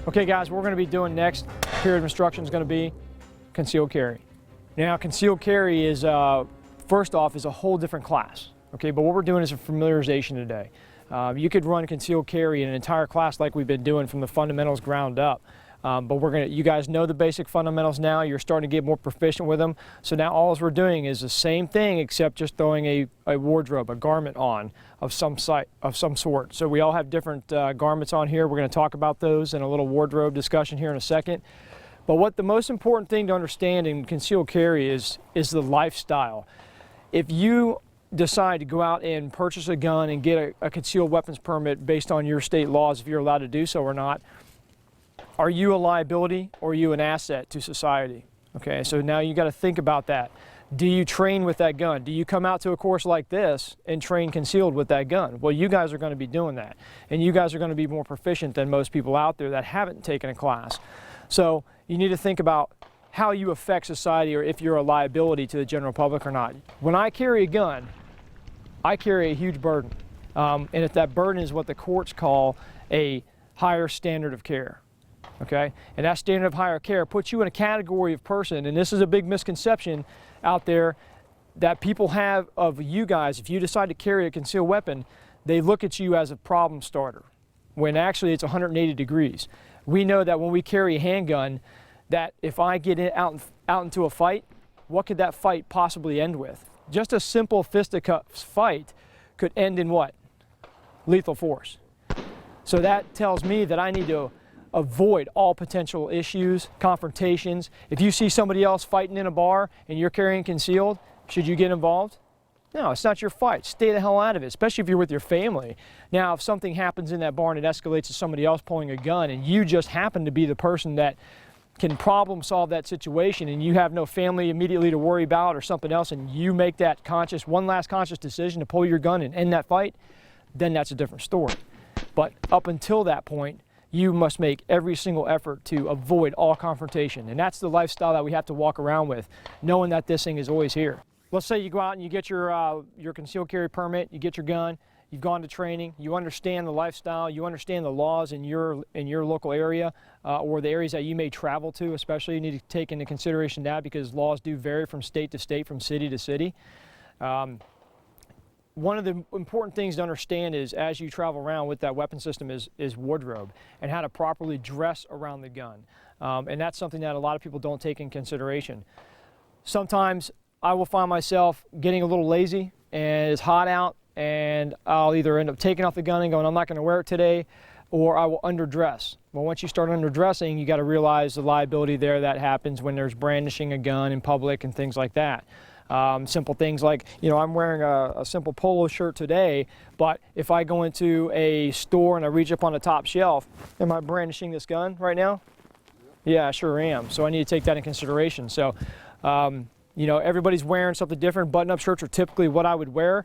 Okay guys, what we're going to be doing next period of instruction is going to be concealed carry. Now concealed carry is, first off, is a whole different class. Okay, but what we're doing is a familiarization today. You could run concealed carry in an entire class like we've been doing from the fundamentals ground up. But you guys know the basic fundamentals now. You're starting to get more proficient with them. So now all we're doing is the same thing except just throwing a wardrobe, a garment on of some sort. So we all have different garments on here. We're going to talk about those in a little wardrobe discussion here in a second. But what the most important thing to understand in concealed carry is the lifestyle. If you decide to go out and purchase a gun and get a concealed weapons permit based on your state laws, if you're allowed to do so or not, are you a liability or are you an asset to society? Okay, so now you got to think about that. Do you train with that gun? Do you come out to a course like this and train concealed with that gun? Well, you guys are going to be doing that. And you guys are going to be more proficient than most people out there that haven't taken a class. So you need to think about how you affect society or if you're a liability to the general public or not. When I carry a gun, I carry a huge burden. And if that burden is what the courts call a higher standard of care. Okay, and that standard of higher care puts you in a category of person, and this is a big misconception out there that people have of you guys. If you decide to carry a concealed weapon, they look at you as a problem starter, when actually it's 180 degrees. We know that when we carry a handgun, that if I get out into a fight, what could that fight possibly end with? Just a simple fisticuffs fight could end in what? Lethal force. So that tells me that I need to avoid all potential issues, confrontations. If you see somebody else fighting in a bar and you're carrying concealed, should you get involved? No, it's not your fight. Stay the hell out of it, especially if you're with your family. Now, if something happens in that bar and it escalates to somebody else pulling a gun and you just happen to be the person that can problem solve that situation and you have no family immediately to worry about or something else and you make that one last conscious decision to pull your gun and end that fight, then that's a different story. But up until that point, you must make every single effort to avoid all confrontation. And that's the lifestyle that we have to walk around with, knowing that this thing is always here. Let's say you go out and you get your concealed carry permit, you get your gun, you've gone to training, you understand the lifestyle, you understand the laws in your local area or the areas that you may travel to, especially. You need to take into consideration that because laws do vary from state to state, from city to city. One of the important things to understand is as you travel around with that weapon system is wardrobe and how to properly dress around the gun. And that's something that a lot of people don't take in consideration. Sometimes I will find myself getting a little lazy and it's hot out and I'll either end up taking off the gun and going, I'm not going to wear it today, or I will underdress. Well, once you start underdressing, you got to realize the liability there that happens when there's brandishing a gun in public and things like that. Simple things like, I'm wearing a simple polo shirt today, but if I go into a store and I reach up on the top shelf, am I brandishing this gun right now? Yeah, I sure am. So I need to take that in consideration. So, everybody's wearing something different. Button-up shirts are typically what I would wear.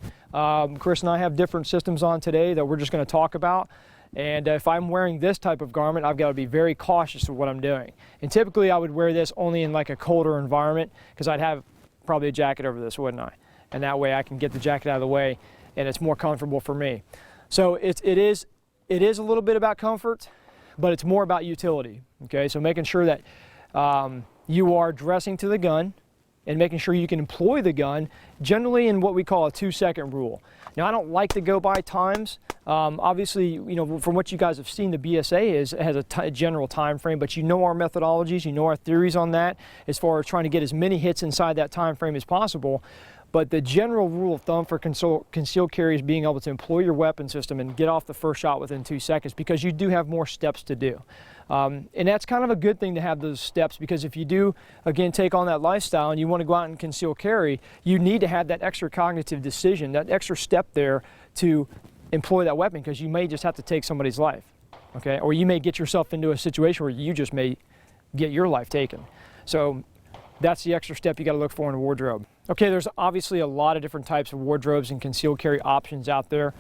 Chris and I have different systems on today that we're just going to talk about. And if I'm wearing this type of garment, I've got to be very cautious of what I'm doing. And typically I would wear this only in like a colder environment because I'd have probably a jacket over this, wouldn't I? And that way I can get the jacket out of the way and it's more comfortable for me. So it is a little bit about comfort, but it's more about utility. Okay, so making sure that you are dressing to the gun and making sure you can employ the gun generally in what we call a 2-second rule. Now, I don't like to go by times. Obviously, from what you guys have seen, the BSA has a general time frame, but you know our methodologies, you know our theories on that as far as trying to get as many hits inside that time frame as possible. But the general rule of thumb for concealed carry is being able to employ your weapon system and get off the first shot within 2 seconds because you do have more steps to do. And that's kind of a good thing to have those steps because if you do, again, take on that lifestyle and you want to go out and conceal carry, you need to have that extra cognitive decision, that extra step there to employ that weapon because you may just have to take somebody's life, okay? Or you may get yourself into a situation where you just may get your life taken. So that's the extra step you got to look for in a wardrobe. Okay, there's obviously a lot of different types of wardrobes and concealed carry options out there.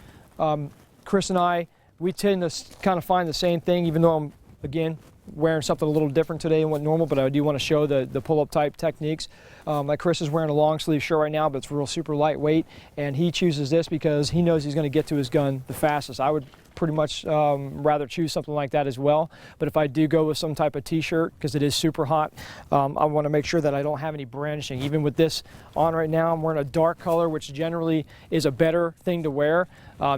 Chris and I, we tend to kind of find the same thing, even though I'm, again, wearing something a little different today than what normal, but I do want to show the pull-up type techniques. Like Chris is wearing a long sleeve shirt right now, but it's real super lightweight, and he chooses this because he knows he's going to get to his gun the fastest. I would pretty much rather choose something like that as well. But if I do go with some type of t-shirt, because it is super hot, I want to make sure that I don't have any brandishing. Even with this on right now, I'm wearing a dark color, which generally is a better thing to wear.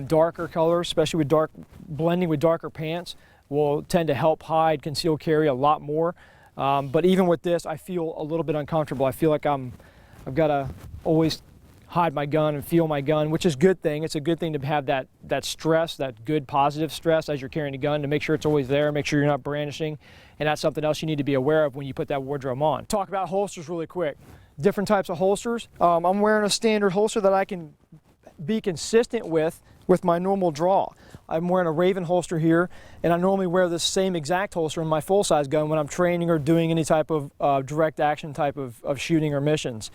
Darker colors, especially with blending with darker pants, will tend to help hide concealed carry a lot more. But even with this, I feel a little bit uncomfortable. I feel like I've got to always hide my gun and feel my gun, which is a good thing. It's a good thing to have that stress, that good positive stress as you're carrying a gun, to make sure it's always there, make sure you're not brandishing. And that's something else you need to be aware of when you put that wardrobe on. Talk about holsters really quick. Different types of holsters. I'm wearing a standard holster that I can be consistent with my normal draw. I'm wearing a Raven holster here, and I normally wear this same exact holster in my full-size gun when I'm training or doing any type of direct action type of shooting or missions.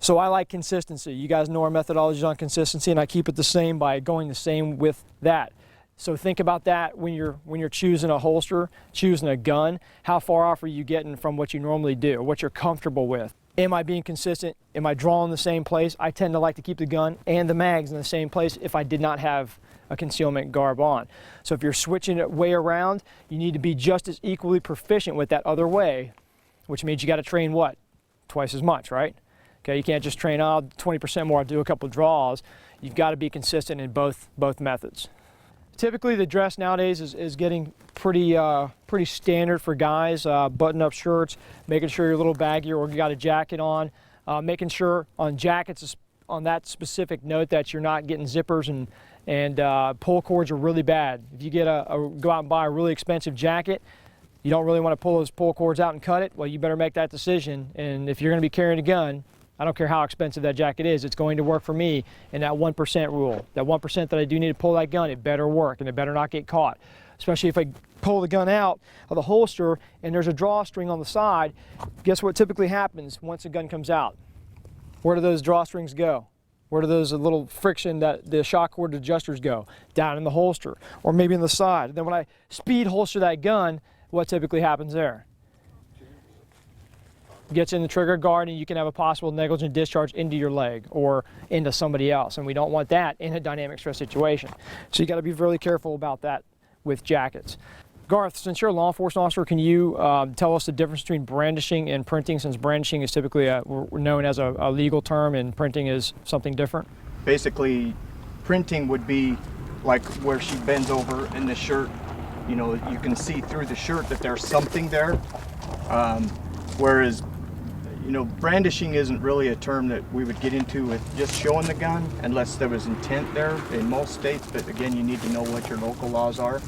So I like consistency. You guys know our methodology on consistency, and I keep it the same by going the same with that. So think about that when you're choosing a holster, choosing a gun. How far off are you getting from what you normally do, what you're comfortable with? Am I being consistent? Am I drawing the same place? I tend to like to keep the gun and the mags in the same place if I did not have a concealment garb on. So if you're switching it way around, you need to be just as equally proficient with that other way, which means you got to train what? Twice as much, right? Okay, you can't just train 20% more, I'll do a couple of draws. You've got to be consistent in both methods. Typically the dress nowadays is getting pretty standard for guys. Button-up shirts, making sure you're a little baggier or you got a jacket on, making sure on jackets on that specific note that you're not getting zippers and pull cords are really bad. If you get go out and buy a really expensive jacket, you don't really want to pull those pull cords out and cut it, well, you better make that decision. And if you're going to be carrying a gun, I don't care how expensive that jacket is, it's going to work for me in that 1% rule. That 1% that I do need to pull that gun, it better work and it better not get caught. Especially if I pull the gun out of the holster and there's a drawstring on the side, guess what typically happens once the gun comes out? Where do those drawstrings go? Where do those little friction that the shock cord adjusters go? Down in the holster or maybe in the side. And then when I speed holster that gun, what typically happens there? Gets in the trigger guard and you can have a possible negligent discharge into your leg or into somebody else, and we don't want that in a dynamic stress situation. So you got to be really careful about that with jackets. Garth, since you're a law enforcement officer, can you tell us the difference between brandishing and printing, since brandishing is typically we're known as a legal term and printing is something different? Basically, printing would be like where she bends over in the shirt. You know, you can see through the shirt that there's something there, whereas you know, brandishing isn't really a term that we would get into with just showing the gun unless there was intent there in most states. But again, you need to know what your local laws are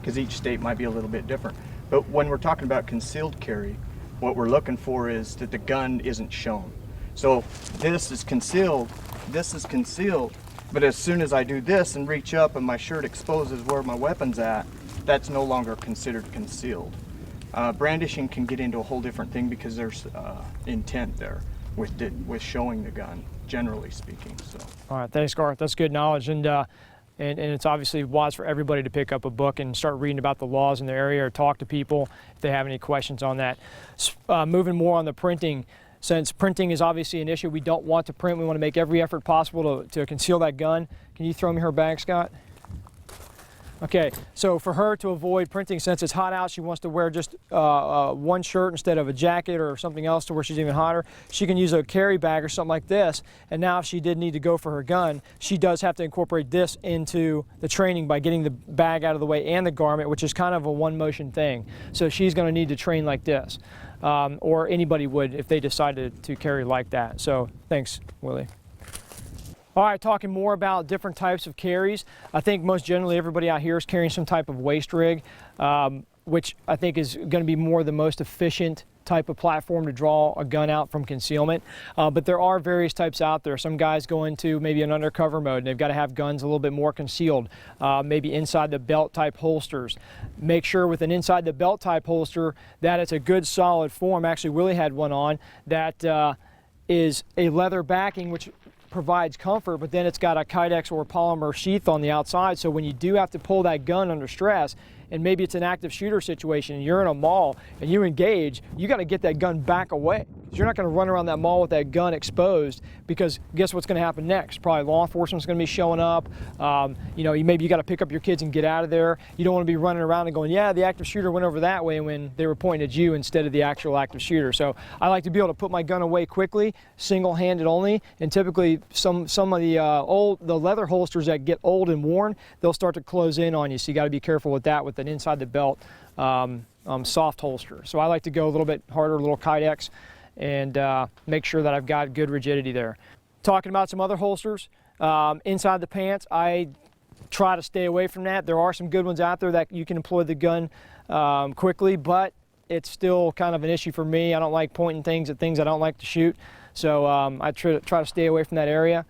because each state might be a little bit different. But when we're talking about concealed carry, what we're looking for is that the gun isn't shown. So this is concealed, but as soon as I do this and reach up and my shirt exposes where my weapon's at, that's no longer considered concealed. Brandishing can get into a whole different thing because there's intent there with showing the gun, generally speaking. So. All right, thanks, Garth. That's good knowledge, and it's obviously wise for everybody to pick up a book and start reading about the laws in the area or talk to people if they have any questions on that. Moving more on the printing, since printing is obviously an issue, we don't want to print. We want to make every effort possible to conceal that gun. Can you throw me her bag, Scott? Okay, so for her to avoid printing, since it's hot out, she wants to wear just one shirt instead of a jacket or something else to where she's even hotter. She can use a carry bag or something like this. And now if she did need to go for her gun, she does have to incorporate this into the training by getting the bag out of the way and the garment, which is kind of a one motion thing. So she's going to need to train like this, or anybody would if they decided to carry like that. So thanks, Willie. All right, talking more about different types of carries. I think most generally everybody out here is carrying some type of waist rig, which I think is going to be more the most efficient type of platform to draw a gun out from concealment. But there are various types out there. Some guys go into maybe an undercover mode and they've got to have guns a little bit more concealed, maybe inside the belt type holsters. Make sure with an inside the belt type holster that it's a good solid form. Actually, Willie had one on that is a leather backing, which provides comfort, but then it's got a Kydex or polymer sheath on the outside, so when you do have to pull that gun under stress, and maybe it's an active shooter situation and you're in a mall and you engage, you got to get that gun back away. You're not going to run around that mall with that gun exposed, because guess what's going to happen next? Probably law enforcement's going to be showing up. You know, maybe you got to pick up your kids and get out of there. You don't want to be running around and going, yeah, the active shooter went over that way, when they were pointing at you instead of the actual active shooter. So I like to be able to put my gun away quickly, single-handed only, and typically some of the leather holsters that get old and worn, they'll start to close in on you. So you got to be careful with that, with an inside the belt soft holster. So I like to go a little bit harder, a little Kydex, and make sure that I've got good rigidity there. Talking about some other holsters, inside the pants, I try to stay away from that. There are some good ones out there that you can employ the gun quickly, but it's still kind of an issue for me. I don't like pointing things at things I don't like to shoot, so I try to stay away from that area.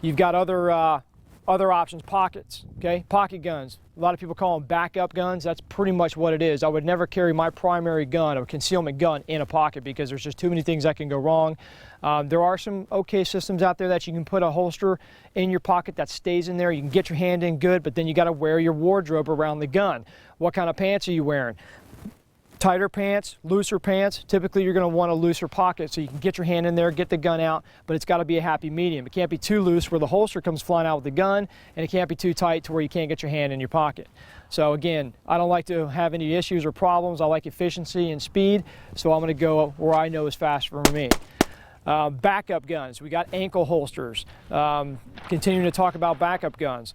You've got other options, pockets, okay? Pocket guns. A lot of people call them backup guns. That's pretty much what it is. I would never carry my primary gun, a concealment gun, in a pocket, because there's just too many things that can go wrong. There are some okay systems out there that you can put a holster in your pocket that stays in there. You can get your hand in good, but then you got to wear your wardrobe around the gun. What kind of pants are you wearing? Tighter pants, looser pants. Typically you're going to want a looser pocket so you can get your hand in there, get the gun out, but it's got to be a happy medium. It can't be too loose where the holster comes flying out with the gun, and it can't be too tight to where you can't get your hand in your pocket. So again, I don't like to have any issues or problems. I like efficiency and speed, so I'm going to go where I know is fast for me. Backup guns. We got ankle holsters. Continuing to talk about backup guns.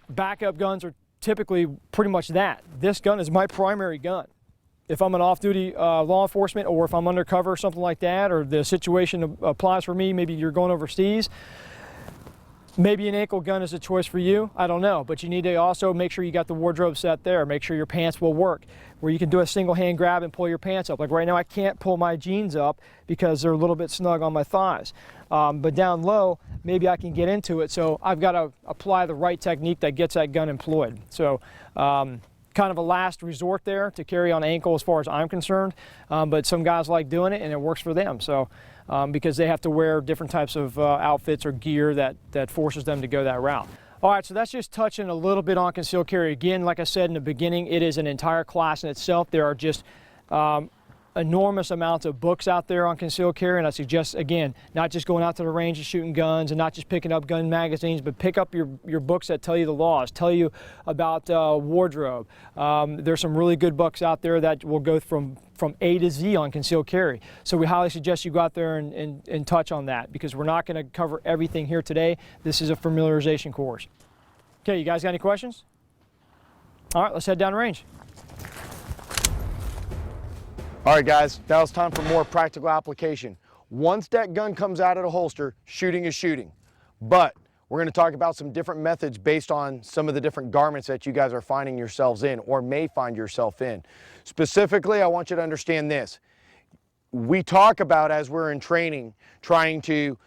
Backup guns are typically pretty much that. This gun is my primary gun. If I'm an off-duty law enforcement, or if I'm undercover or something like that, or the situation applies for me, maybe you're going overseas, maybe an ankle gun is a choice for you. I don't know, but you need to also make sure you got the wardrobe set there. Make sure your pants will work, where you can do a single hand grab and pull your pants up. Like right now, I can't pull my jeans up because they're a little bit snug on my thighs. But down low, maybe I can get into it. So I've got to apply the right technique that gets that gun employed. So kind of a last resort there to carry on ankle as far as I'm concerned, but some guys like doing it and it works for them. So because they have to wear different types of outfits or gear that forces them to go that route. All right, so that's just touching a little bit on concealed carry. Again, like I said in the beginning, it is an entire class in itself. There are just enormous amounts of books out there on concealed carry, and I suggest, again, not just going out to the range and shooting guns, and not just picking up gun magazines, but pick up your books that tell you the laws, tell you about wardrobe. There's some really good books out there that will go from A to Z on concealed carry. So we highly suggest you go out there and touch on that, because we're not going to cover everything here today. This is a familiarization course. Okay, you guys got any questions? All right, let's head down range. All right, guys, now it's time for more practical application. Once that gun comes out of the holster, shooting is shooting. But we're going to talk about some different methods based on some of the different garments that you guys are finding yourselves in or may find yourself in. Specifically, I want you to understand this. We talk about, as we're in training, trying to,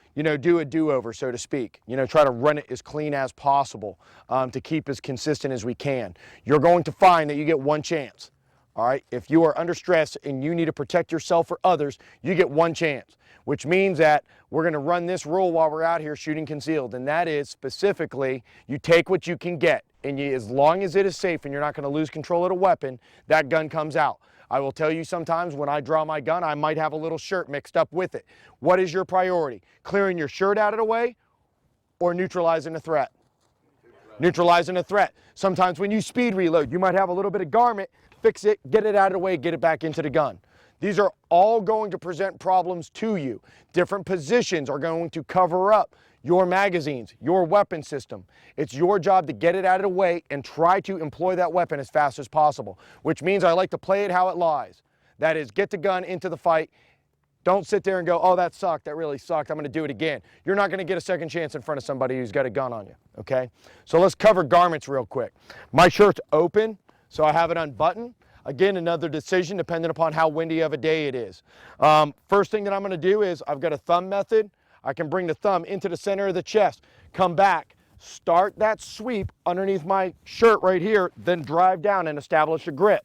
do a do-over, so to speak. Try to run it as clean as possible to keep as consistent as we can. You're going to find that you get one chance. All right, if you are under stress and you need to protect yourself or others, you get one chance, which means that we're going to run this rule while we're out here shooting concealed, and that is specifically you take what you can get, and as long as it is safe and you're not going to lose control of the weapon, that gun comes out. I will tell you, sometimes when I draw my gun, I might have a little shirt mixed up with it. What is your priority? Clearing your shirt out of the way or neutralizing the threat? Neutralizing a threat. Sometimes when you speed reload, you might have a little bit of garment, fix it, get it out of the way, get it back into the gun. These are all going to present problems to you. Different positions are going to cover up your magazines, your weapon system. It's your job to get it out of the way and try to employ that weapon as fast as possible, which means I like to play it how it lies. That is, get the gun into the fight. Don't sit there and go, oh, that sucked, that really sucked, I'm going to do it again. You're not going to get a second chance in front of somebody who's got a gun on you, okay? So let's cover garments real quick. My shirt's open, so I have it unbuttoned. Again, another decision depending upon how windy of a day it is. First thing that I'm going to do is I've got a thumb method. I can bring the thumb into the center of the chest, come back, start that sweep underneath my shirt right here, then drive down and establish a grip.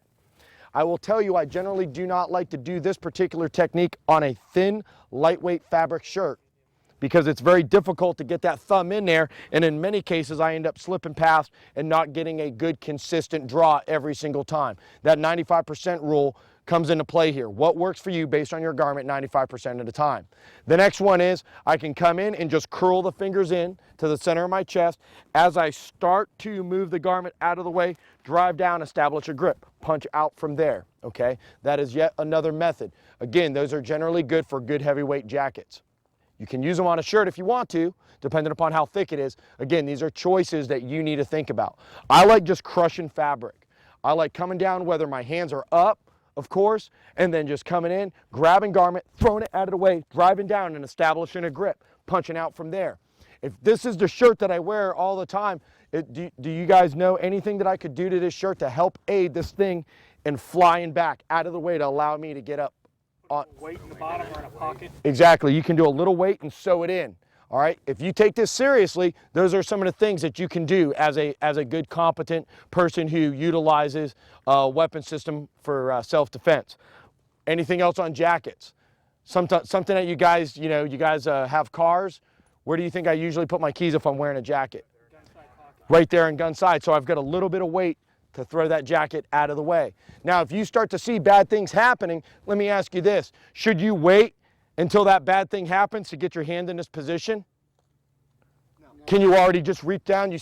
I will tell you, I generally do not like to do this particular technique on a thin, lightweight fabric shirt because it's very difficult to get that thumb in there, and in many cases I end up slipping past and not getting a good consistent draw every single time. That 95% rule comes into play here. What works for you based on your garment 95% of the time. The next one is I can come in and just curl the fingers in to the center of my chest. As I start to move the garment out of the way, drive down, establish a grip, punch out from there, okay? That is yet another method. Again, those are generally good for good heavyweight jackets. You can use them on a shirt if you want to, depending upon how thick it is. Again, these are choices that you need to think about. I like just crushing fabric. I like coming down, whether my hands are up, of course, and then just coming in, grabbing garment, throwing it out of the way, driving down and establishing a grip, punching out from there. If this is the shirt that I wear all the time, do you guys know anything that I could do to this shirt to help aid this thing in flying back out of the way to allow me to get up? Weight in the bottom or in a pocket. Exactly. You can do a little weight and sew it in. All right. If you take this seriously, those are some of the things that you can do as a good, competent person who utilizes a weapon system for self-defense. Anything else on jackets? Something that you guys, have cars. Where do you think I usually put my keys if I'm wearing a jacket? Right there in gun side. So I've got a little bit of weight to throw that jacket out of the way. Now, if you start to see bad things happening, let me ask you this. Should you wait until that bad thing happens to get your hand in this position? No. Can you already just reach down?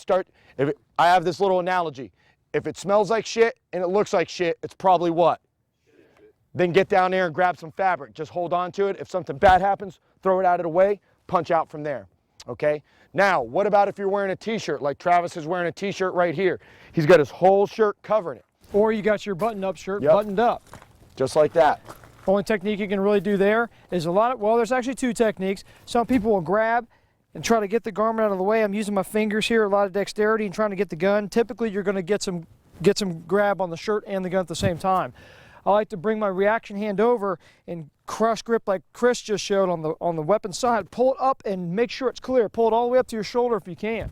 I have this little analogy. If it smells like shit and it looks like shit, it's probably what? Shit. Then get down there and grab some fabric. Just hold on to it. If something bad happens, throw it out of the way, punch out from there. Okay? Now, what about if you're wearing a t-shirt like Travis is wearing a t-shirt right here? He's got his whole shirt covering it. Or you got your button-up shirt buttoned up. Just like that. Only technique you can really do there is there's actually two techniques. Some people will grab and try to get the garment out of the way. I'm using my fingers here, a lot of dexterity and trying to get the gun. Typically, you're going to get some grab on the shirt and the gun at the same time. I like to bring my reaction hand over and crush grip like Chris just showed on the weapon side. Pull it up and make sure it's clear. Pull it all the way up to your shoulder if you can.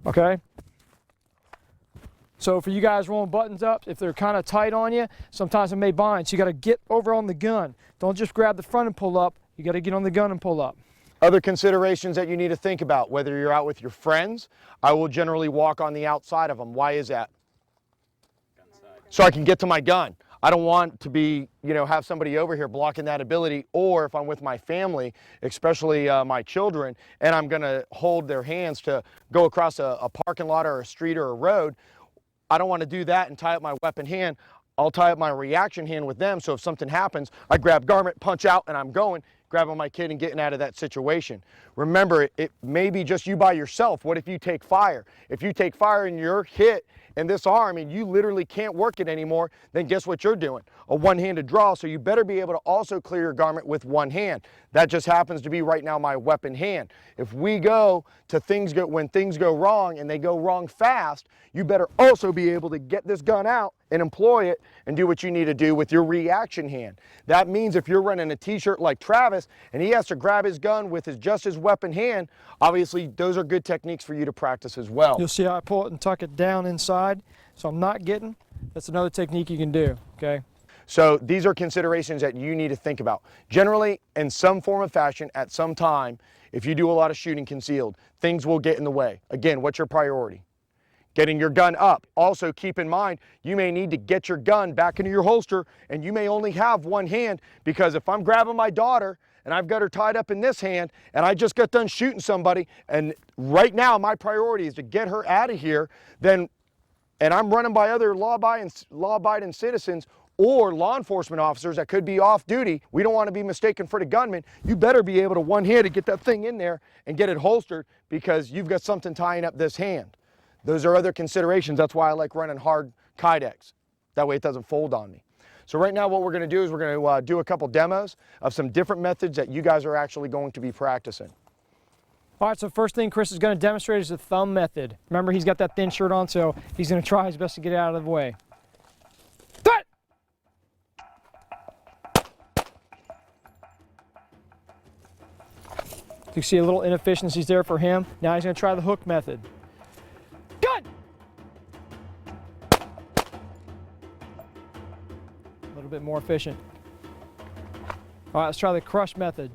Okay? So for you guys rolling buttons up, if they're kind of tight on you, sometimes it may bind. So you got to get over on the gun. Don't just grab the front and pull up. You got to get on the gun and pull up. Other considerations that you need to think about, whether you're out with your friends, I will generally walk on the outside of them. Why is that? So I can get to my gun. I don't want to be, have somebody over here blocking that ability, or if I'm with my family, especially my children, and I'm gonna hold their hands to go across a parking lot or a street or a road, I don't want to do that and tie up my weapon hand. I'll tie up my reaction hand with them, so if something happens, I grab garment, punch out, and I'm going, grabbing my kid and getting out of that situation. Remember, it may be just you by yourself. What if you take fire? If you take fire and you're hit in this arm and you literally can't work it anymore, then guess what you're doing? A one-handed draw, so you better be able to also clear your garment with one hand. That just happens to be right now my weapon hand. If we go to when things go wrong and they go wrong fast, you better also be able to get this gun out and employ it and do what you need to do with your reaction hand. That means if you're running a t-shirt like Travis and he has to grab his gun with just his weapon hand, obviously those are good techniques for you to practice as well. You'll see how I pull it and tuck it down inside, so I'm not getting. That's another technique you can do, okay? So these are considerations that you need to think about. Generally, in some form of fashion, at some time, if you do a lot of shooting concealed, things will get in the way. Again, what's your priority? Getting your gun up. Also keep in mind, you may need to get your gun back into your holster and you may only have one hand, because if I'm grabbing my daughter and I've got her tied up in this hand and I just got done shooting somebody, and right now my priority is to get her out of here, and I'm running by other law-abiding citizens or law enforcement officers that could be off duty, we don't want to be mistaken for the gunman. You better be able to one-handed get that thing in there and get it holstered, because you've got something tying up this hand. Those are other considerations. That's why I like running hard Kydex. That way it doesn't fold on me. So right now what we're going to do is we're going to do a couple demos of some different methods that you guys are actually going to be practicing. All right, so first thing Chris is going to demonstrate is the thumb method. Remember, he's got that thin shirt on, so he's going to try his best to get it out of the way. You see a little inefficiencies there for him. Now he's going to try the hook method. Good! A little bit more efficient. All right, let's try the crush method.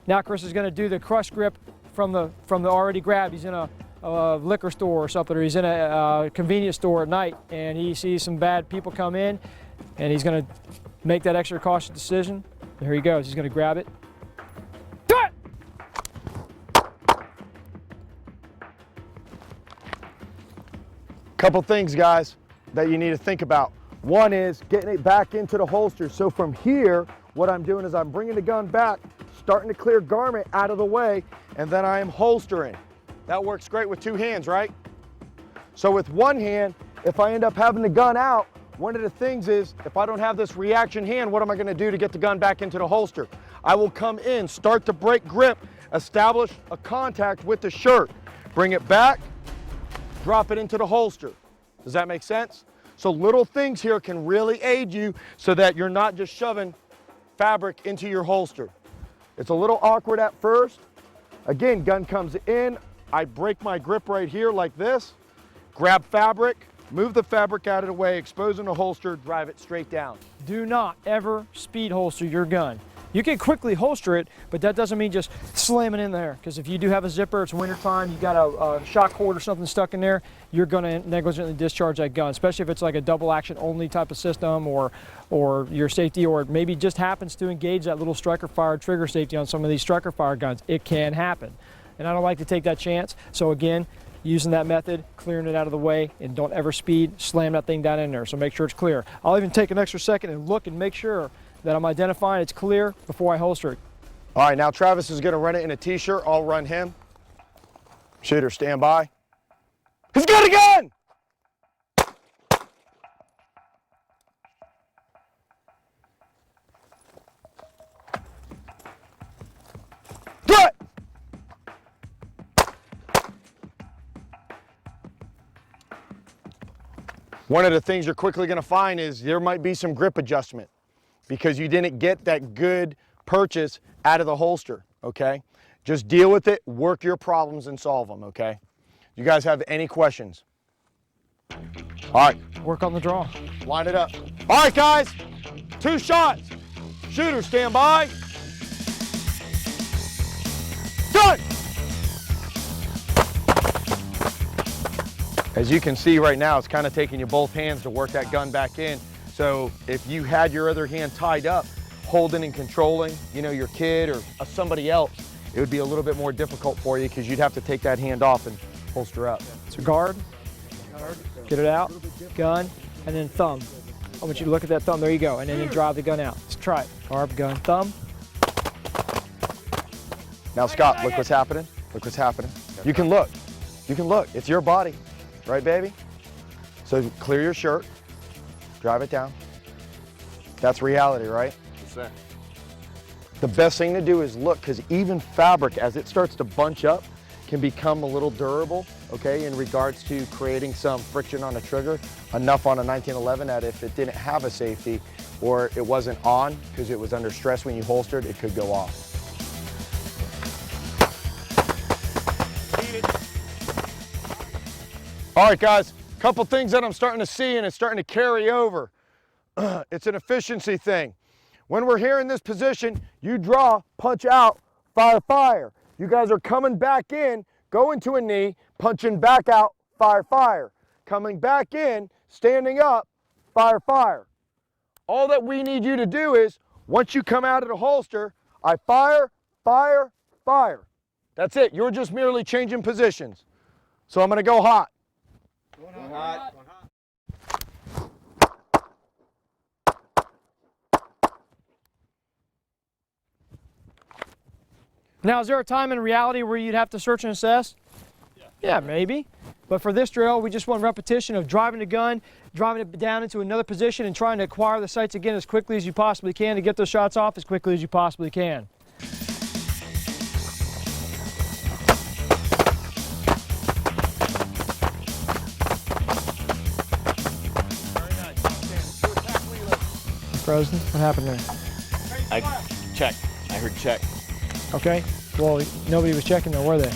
Now Chris is going to do the crush grip from the already grabbed. He's in a liquor store or something, or he's in a convenience store at night, and he sees some bad people come in, and he's going to make that extra cautious decision. There he goes. He's going to grab it. Do it! Couple things, guys, that you need to think about. One is getting it back into the holster. So from here, what I'm doing is I'm bringing the gun back, starting to clear garment out of the way, and then I am holstering. That works great with two hands, right? So with one hand, if I end up having the gun out, one of the things is, if I don't have this reaction hand, what am I gonna do to get the gun back into the holster? I will come in, start to break grip, establish a contact with the shirt, bring it back, drop it into the holster. Does that make sense? So little things here can really aid you so that you're not just shoving fabric into your holster. It's a little awkward at first. Again, gun comes in, I break my grip right here like this, grab fabric, move the fabric out of the way, exposing the holster, drive it straight down. Do not ever speed holster your gun. You can quickly holster it, but that doesn't mean just slam it in there. Because if you do have a zipper, it's wintertime, you got a shock cord or something stuck in there, you're gonna negligently discharge that gun, especially if it's like a double action only type of system, or your safety, or maybe just happens to engage that little striker fire trigger safety on some of these striker fire guns. It can happen. And I don't like to take that chance. So again, using that method, clearing it out of the way, and don't ever speed, slam that thing down in there. So make sure it's clear. I'll even take an extra second and look and make sure that I'm identifying it's clear before I holster it. All right, now Travis is gonna run it in a t-shirt. I'll run him. Shooter, stand by. He's got a gun! Do it! One of the things you're quickly gonna find is there might be some grip adjustment because you didn't get that good purchase out of the holster, okay? Just deal with it, work your problems and solve them, okay? You guys have any questions? All right. Work on the draw. Line it up. All right, guys, 2 shots. Shooter, stand by. Done! As you can see right now, it's kind of taking you both hands to work that gun back in. So if you had your other hand tied up, holding and controlling, you know, your kid or somebody else, it would be a little bit more difficult for you because you'd have to take that hand off and holster up. So guard, get it out, gun, and then thumb. I want you to look at that thumb, there you go, and then you drive the gun out. Let's try it. Guard, gun, thumb. Now Scott, look what's happening. Look what's happening. You can look, it's your body, right baby? So clear your shirt, drive it down. That's reality, right? Yes, sir. The best thing to do is look, because even fabric, as it starts to bunch up, can become a little durable, okay, in regards to creating some friction on the trigger, enough on a 1911 that if it didn't have a safety or it wasn't on because it was under stress when you holstered, it could go off. All right, guys, couple things that I'm starting to see and it's starting to carry over. It's an efficiency thing. When we're here in this position, you draw, punch out, fire, fire. You guys are coming back in, going to a knee, punching back out, fire, fire. Coming back in, standing up, fire, fire. All that we need you to do is, once you come out of the holster, I fire, fire, fire. That's it. You're just merely changing positions. So I'm going to go hot. Going hot. Now, is there a time in reality where you'd have to search and assess? Yeah, maybe. But for this drill, we just want repetition of driving the gun, driving it down into another position, and trying to acquire the sights again as quickly as you possibly can to get those shots off as quickly as you possibly can. Frozen? What happened there? Check. I heard check. Okay. Well, nobody was checking there, were they?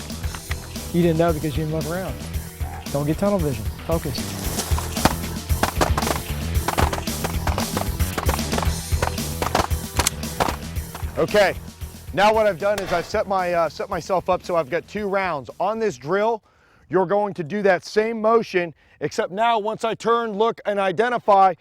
You didn't know because you didn't look around. Don't get tunnel vision. Focus. Okay, Now what I've done is I've set myself up so I've got 2 rounds. On this drill, you're going to do that same motion, except now once I turn, look, and identify,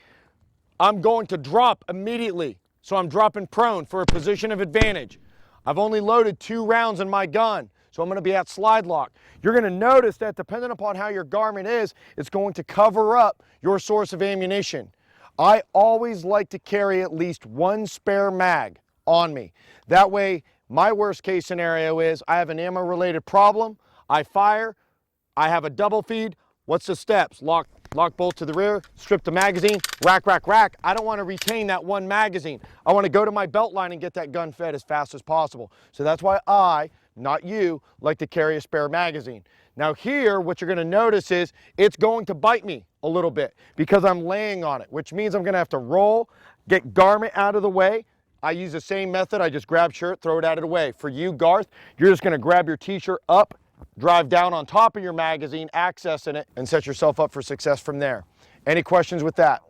I'm going to drop immediately. So I'm dropping prone for a position of advantage. I've only loaded 2 rounds in my gun, so I'm going to be at slide lock. You're going to notice that depending upon how your garment is, it's going to cover up your source of ammunition. I always like to carry at least 1 spare mag on me. That way, my worst case scenario is I have an ammo related problem, I fire, I have a double feed. What's the steps? Lock bolt to the rear, strip the magazine, rack. I don't want to retain that 1 magazine. I want to go to my belt line and get that gun fed as fast as possible. So that's why I, not you, like to carry a spare magazine. Now here, what you're going to notice is it's going to bite me a little bit because I'm laying on it, which means I'm going to have to roll, get garment out of the way. I use the same method. I just grab shirt, throw it out of the way. For you, Garth, you're just going to grab your t-shirt up, drive down on top of your magazine, accessing it, and set yourself up for success from there. Any questions with that?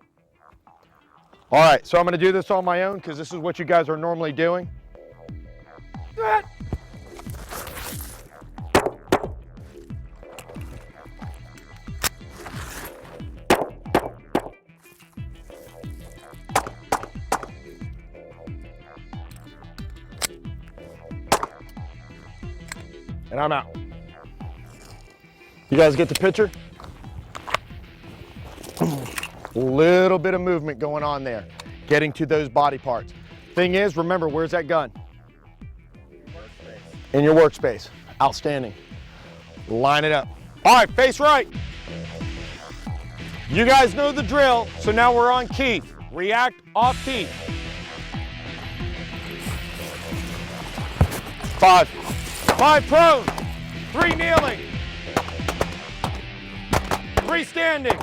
All right, so I'm going to do this on my own because this is what you guys are normally doing. And I'm out. You guys get the picture? Little bit of movement going on there, getting to those body parts. Thing is, remember, where's that gun? In your workspace. Outstanding. Line it up. All right, face right. You guys know the drill, so now we're on key. React off key. 5 prone, 3 kneeling, 3 standing.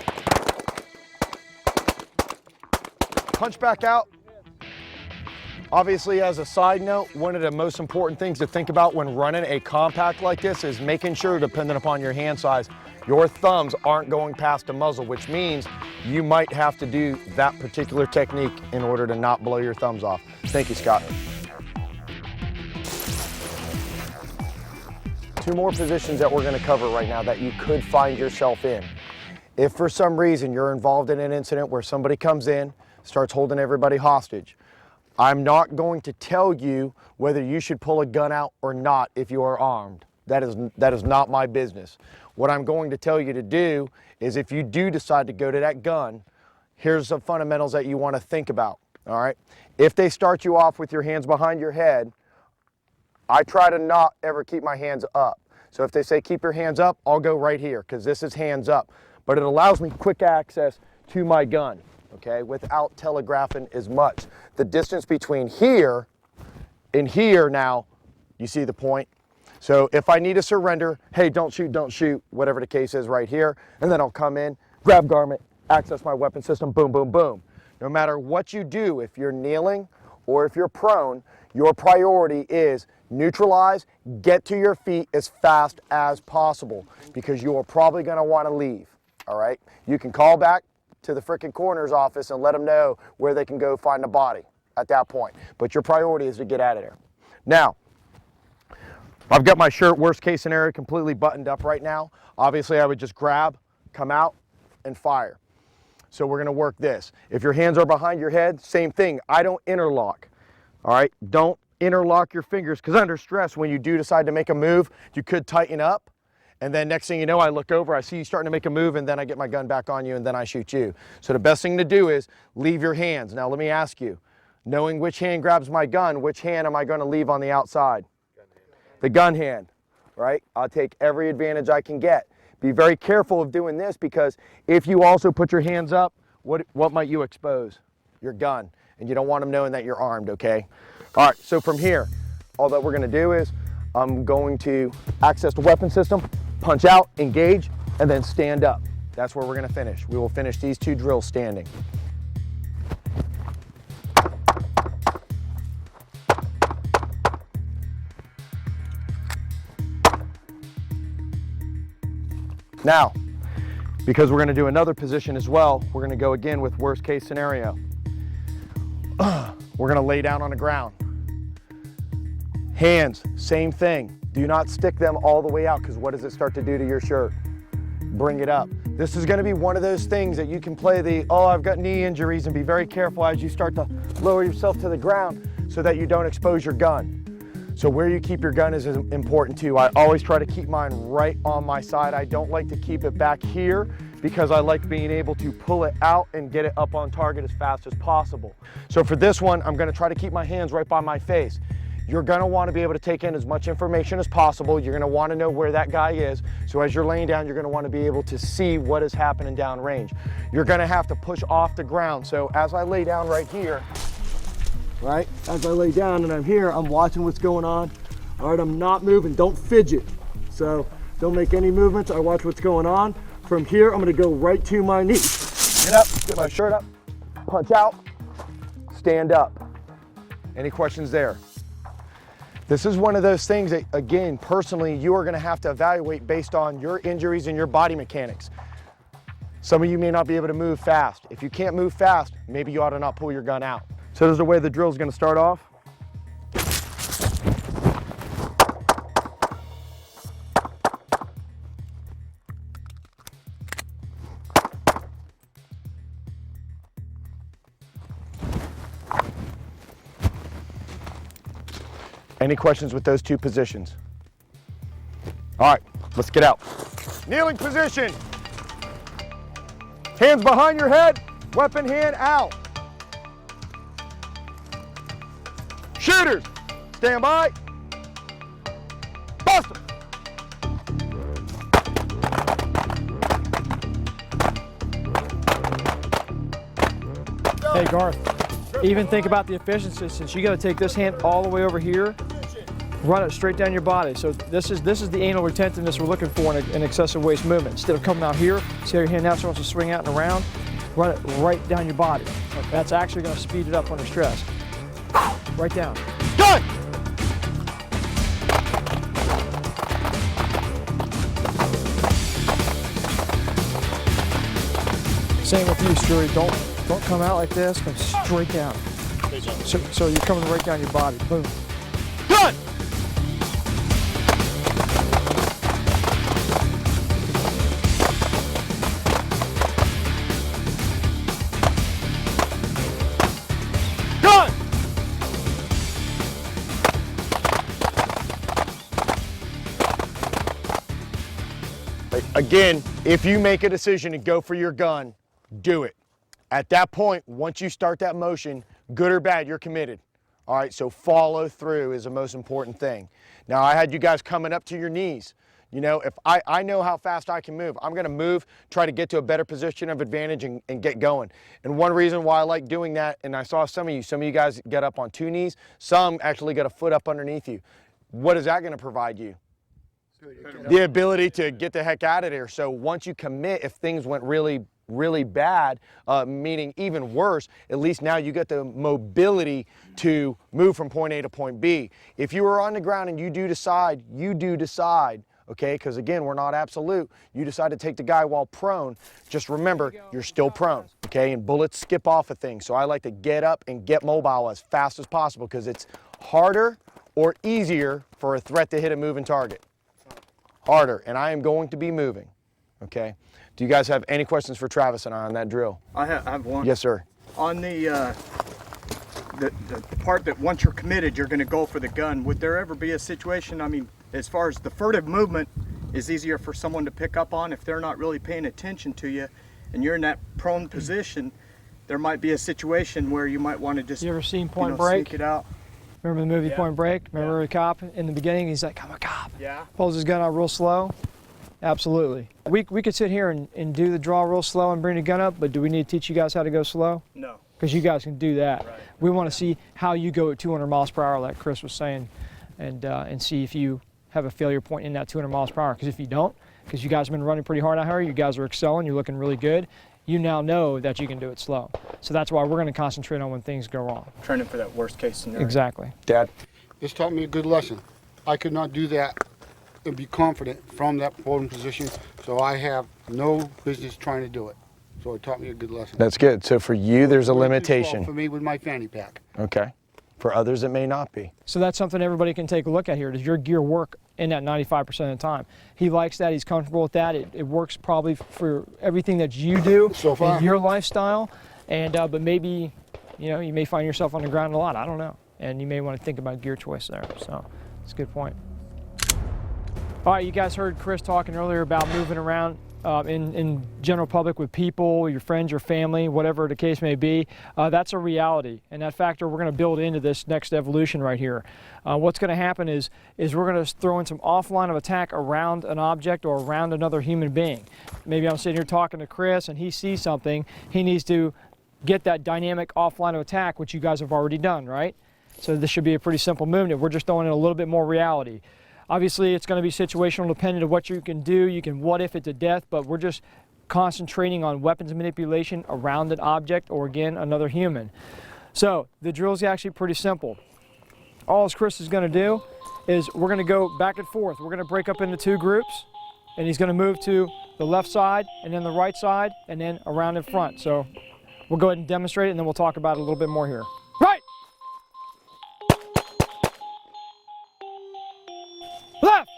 Punch back out. Obviously, as a side note, one of the most important things to think about when running a compact like this is making sure, depending upon your hand size, your thumbs aren't going past the muzzle, which means you might have to do that particular technique in order to not blow your thumbs off. Thank you, Scott. 2 more positions that we're going to cover right now that you could find yourself in. If for some reason you're involved in an incident where somebody comes in, starts holding everybody hostage, I'm not going to tell you whether you should pull a gun out or not if you are armed. That is not my business. What I'm going to tell you to do is if you do decide to go to that gun, here's some fundamentals that you want to think about, all right? If they start you off with your hands behind your head, I try to not ever keep my hands up. So if they say keep your hands up, I'll go right here because this is hands up. But it allows me quick access to my gun, okay, without telegraphing as much. The distance between here and here now, you see the point? So if I need to surrender, hey, don't shoot, whatever the case is right here, and then I'll come in, grab garment, access my weapon system, boom, boom, boom. No matter what you do, if you're kneeling or if you're prone, your priority is neutralize, get to your feet as fast as possible because you are probably going to want to leave, all right? You can call back to the frickin' coroner's office and let them know where they can go find the body at that point. But your priority is to get out of there. Now, I've got my shirt, worst case scenario, completely buttoned up right now. Obviously, I would just grab, come out, and fire. So we're going to work this. If your hands are behind your head, same thing. I don't interlock. All right, don't interlock your fingers because under stress, when you do decide to make a move, you could tighten up. And then next thing you know, I look over, I see you starting to make a move, and then I get my gun back on you, and then I shoot you. So the best thing to do is leave your hands. Now let me ask you, knowing which hand grabs my gun, which hand am I going to leave on the outside? The gun hand, right? I'll take every advantage I can get. Be very careful of doing this because if you also put your hands up, what might you expose? Your gun. And you don't want them knowing that you're armed, okay? All right, so from here, all that we're gonna do is I'm going to access the weapon system, punch out, engage, and then stand up. That's where we're gonna finish. We will finish these 2 drills standing. Now, because we're gonna do another position as well, we're gonna go again with worst case scenario. We're gonna lay down on the ground. Hands, same thing. Do not stick them all the way out, because what does it start to do to your shirt? Bring it up. This is going to be one of those things that you can play the, oh, I've got knee injuries, and be very careful as you start to lower yourself to the ground so that you don't expose your gun. So where you keep your gun is important too. I always try to keep mine right on my side. I don't like to keep it back here because I like being able to pull it out and get it up on target as fast as possible. So for this one, I'm going to try to keep my hands right by my face. You're going to want to be able to take in as much information as possible. You're going to want to know where that guy is. So as you're laying down, you're going to want to be able to see what is happening downrange. You're going to have to push off the ground. So as I lay down right here, right, as I lay down and I'm here, I'm watching what's going on. All right, I'm not moving. Don't fidget. So don't make any movements. I watch what's going on. From here, I'm going to go right to my knee. Get up, get my shirt up, punch out, stand up. Any questions there? This is one of those things that, again, personally, you are going to have to evaluate based on your injuries and your body mechanics. Some of you may not be able to move fast. If you can't move fast, maybe you ought to not pull your gun out. So this is the way the drill is going to start off. Any questions with those two positions? All right, let's get out. Kneeling position. Hands behind your head, weapon hand out. Shooters, stand by. Bust them. Hey Garth, even think about the efficiency, since you got to take this hand all the way over here, run it straight down your body. So this is the anal retentiveness we're looking for in excessive waist movement. Instead of coming out here, see how your hand now starts to swing out and around, run it right down your body. Okay. That's actually going to speed it up under stress. Right down. Done! Same with you, Stewie. Don't come out like this, come straight down. So you're coming right down your body, boom. Done! Done! Again, if you make a decision to go for your gun, do it. At that point, once you start that motion, good or bad, you're committed. All right, so follow through is the most important thing. Now, I had you guys coming up to your knees. You know, if I know how fast I can move, I'm gonna move, try to get to a better position of advantage and get going. And one reason why I like doing that, and I saw some of you guys get up on two knees, some actually got a foot up underneath you. What is that gonna provide you? The ability to get the heck out of there. So once you commit, if things went really bad, meaning even worse, at least now you get the mobility to move from point A to point B. If you are on the ground and you do decide, okay, because again, we're not absolute, you decide to take the guy while prone, just remember, you're still prone, okay, and bullets skip off of things. So I like to get up and get mobile as fast as possible because it's harder or easier for a threat to hit a moving target. Harder, and I am going to be moving, okay? Do you guys have any questions for Travis and I on that drill? I have one. Yes, sir. On the part that once you're committed, you're going to go for the gun. Would there ever be a situation, I mean, as far as the furtive movement is easier for someone to pick up on if they're not really paying attention to you and you're in that prone position, there might be a situation where you might want to just, You ever seen Point Break? sneak it out. Remember the movie Yeah. Point Break? Remember Yeah. the cop in the beginning? He's like, I'm a cop. Yeah. Pulls his gun out real slow. Absolutely. We could sit here and do the draw real slow and bring the gun up, but do we need to teach you guys how to go slow? No. Because you guys can do that. Right. We want to see how you go at 200 miles per hour, like Chris was saying, and see if you have a failure point in that 200 miles per hour. Because if you don't, because you guys have been running pretty hard out here, you guys are excelling, you're looking really good, you now know that you can do it slow. So that's why we're going to concentrate on when things go wrong. Training for that worst case scenario. Exactly. Dad? This taught me a good lesson. I could not do that and be confident from that holding position, so I have no business trying to do it. So it taught me a good lesson. That's good. So for you, there's a Went too small limitation. for me with my fanny pack. Okay. For others, it may not be. So that's something everybody can take a look at here. Does your gear work in that 95% of the time? He likes that. He's comfortable with that. It works probably for everything that you do So far. in your lifestyle. And but maybe, you know, you may find yourself on the ground a lot. I don't know. And you may want to think about gear choice there. So it's a good point. All right, you guys heard Chris talking earlier about moving around in general public with people, your friends, your family, whatever the case may be. That's a reality, and that factor we're going to build into this next evolution right here. What's going to happen is we're going to throw in some offline of attack around an object or around another human being. Maybe I'm sitting here talking to Chris and he sees something. He needs to get that dynamic offline of attack, which you guys have already done, right? So this should be a pretty simple movement. We're just throwing in a little bit more reality. Obviously, it's going to be situational dependent of what you can do. You can what if it to death, but we're just concentrating on weapons manipulation around an object or, again, another human. So the drill is actually pretty simple. All Chris is going to do is we're going to go back and forth. We're going to break up into two groups, and he's going to move to the left side and then the right side and then around in front. So we'll go ahead and demonstrate it, and then we'll talk about it a little bit more here. Right! Left!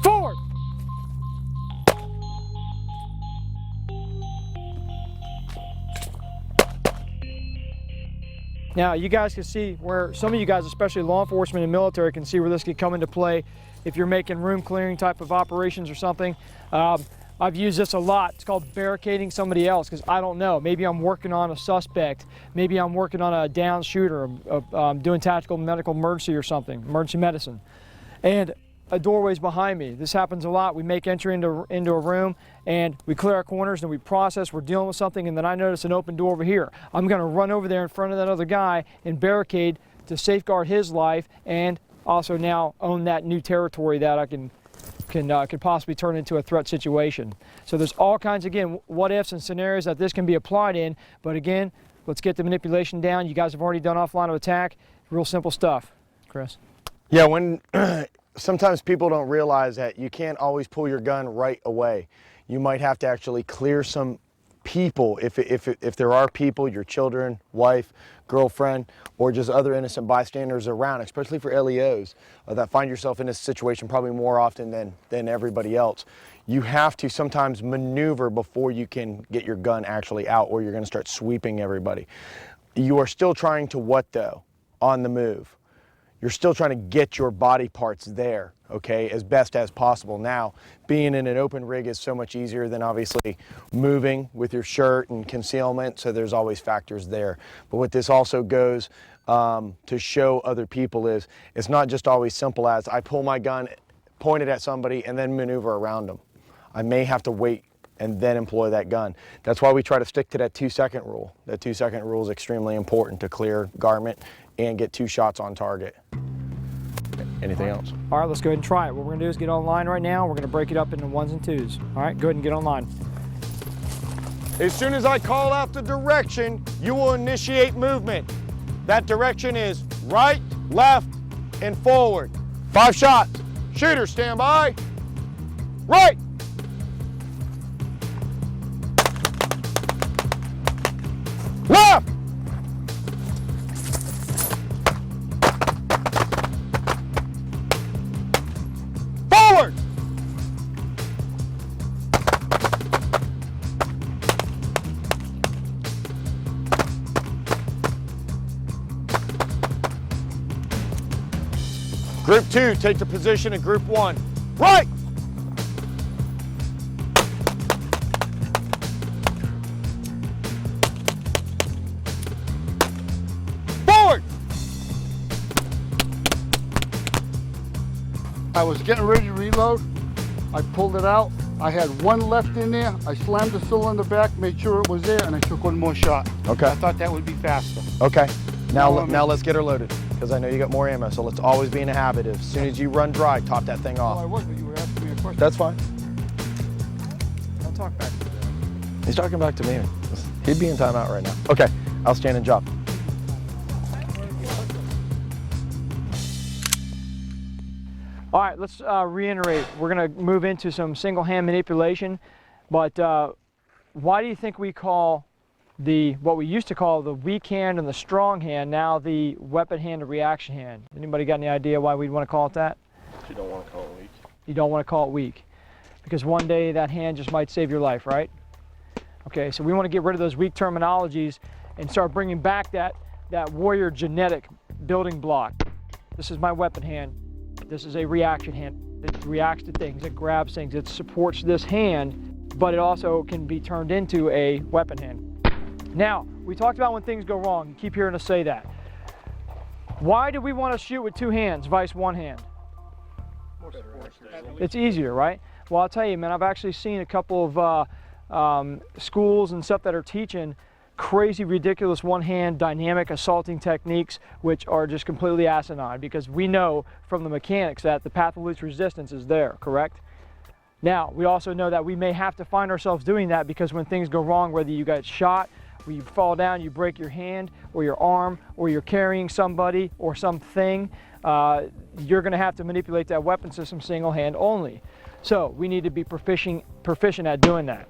Forward! Now you guys can see where some of you guys, especially law enforcement and military, can see where this could come into play if you're making room clearing type of operations or something. I've used this a lot. It's called barricading somebody else, because I don't know. Maybe I'm working on a suspect. Maybe I'm working on a down shooter, doing tactical medical emergency or something, emergency medicine. And a doorway's behind me. This happens a lot. We make entry into a room and we clear our corners and we process, we're dealing with something, and then I notice an open door over here. I'm gonna run over there in front of that other guy and barricade to safeguard his life and also now own that new territory that I could possibly turn into a threat situation. So there's all kinds, again, what ifs and scenarios that this can be applied in, but again, let's get the manipulation down. You guys have already done offline of attack. Real simple stuff. Chris? Yeah, when sometimes people don't realize that you can't always pull your gun right away. You might have to actually clear some people, if there are people, your children, wife, girlfriend, or just other innocent bystanders around, especially for LEOs that find yourself in this situation probably more often than everybody else. You have to sometimes maneuver before you can get your gun actually out, or you're going to start sweeping everybody. You are still trying to what though? On the move. You're still trying to get your body parts there, okay, as best as possible. Now, being in an open rig is so much easier than obviously moving with your shirt and concealment, so there's always factors there. But what this also goes to show other people is, it's not just always simple as I pull my gun, point it at somebody, and then maneuver around them. I may have to wait and then employ that gun. That's why we try to stick to that 2-second rule. That 2-second rule is extremely important to clear garment and get 2 shots on target. Anything else? All right, let's go ahead and try it. What we're gonna do is get online right now. We're gonna break it up into 1s and 2s. All right, go ahead and get online. As soon as I call out the direction, you will initiate movement. That direction is right, left, and forward. 5 shots. Shooter, stand by. Right. Left. Forward. Group 2, take the position in Group 1. Right! Forward! I was getting ready to reload. I pulled it out. I had 1 left in there. I slammed the cylinder back, made sure it was there, and I took 1 more shot. Okay. I thought that would be faster. Okay. Now Now let's get her loaded, because I know you got more ammo, so let's always be in a habit of, as soon as you run dry, top that thing Well, I off. was, but you were asking me a question. That's fine. Don't talk back to me. He's talking back to me. He'd be in timeout right now. Okay, I'll stand and drop. All right, let's reiterate. We're gonna move into some single hand manipulation, but why do you think we call what we used to call the weak hand and the strong hand, now the weapon hand and reaction hand. Anybody got any idea why we'd want to call it that? You don't want to call it weak. You don't want to call it weak, because one day that hand just might save your life, right? Okay, so we want to get rid of those weak terminologies and start bringing back that warrior genetic building block. This is my weapon hand. This is a reaction hand. It reacts to things, it grabs things, it supports this hand, but it also can be turned into a weapon hand. Now, we talked about when things go wrong. You keep hearing us say that. Why do we want to shoot with two hands, vice one hand? It's easier, right? Well, I'll tell you, man, I've actually seen a couple of schools and stuff that are teaching crazy, ridiculous one-hand dynamic assaulting techniques, which are just completely asinine, because we know from the mechanics that the path of least resistance is there, correct? Now, we also know that we may have to find ourselves doing that, because when things go wrong, whether you get shot, or you fall down, you break your hand or your arm, or you're carrying somebody or something, you're going to have to manipulate that weapon system single hand only. So we need to be proficient at doing that.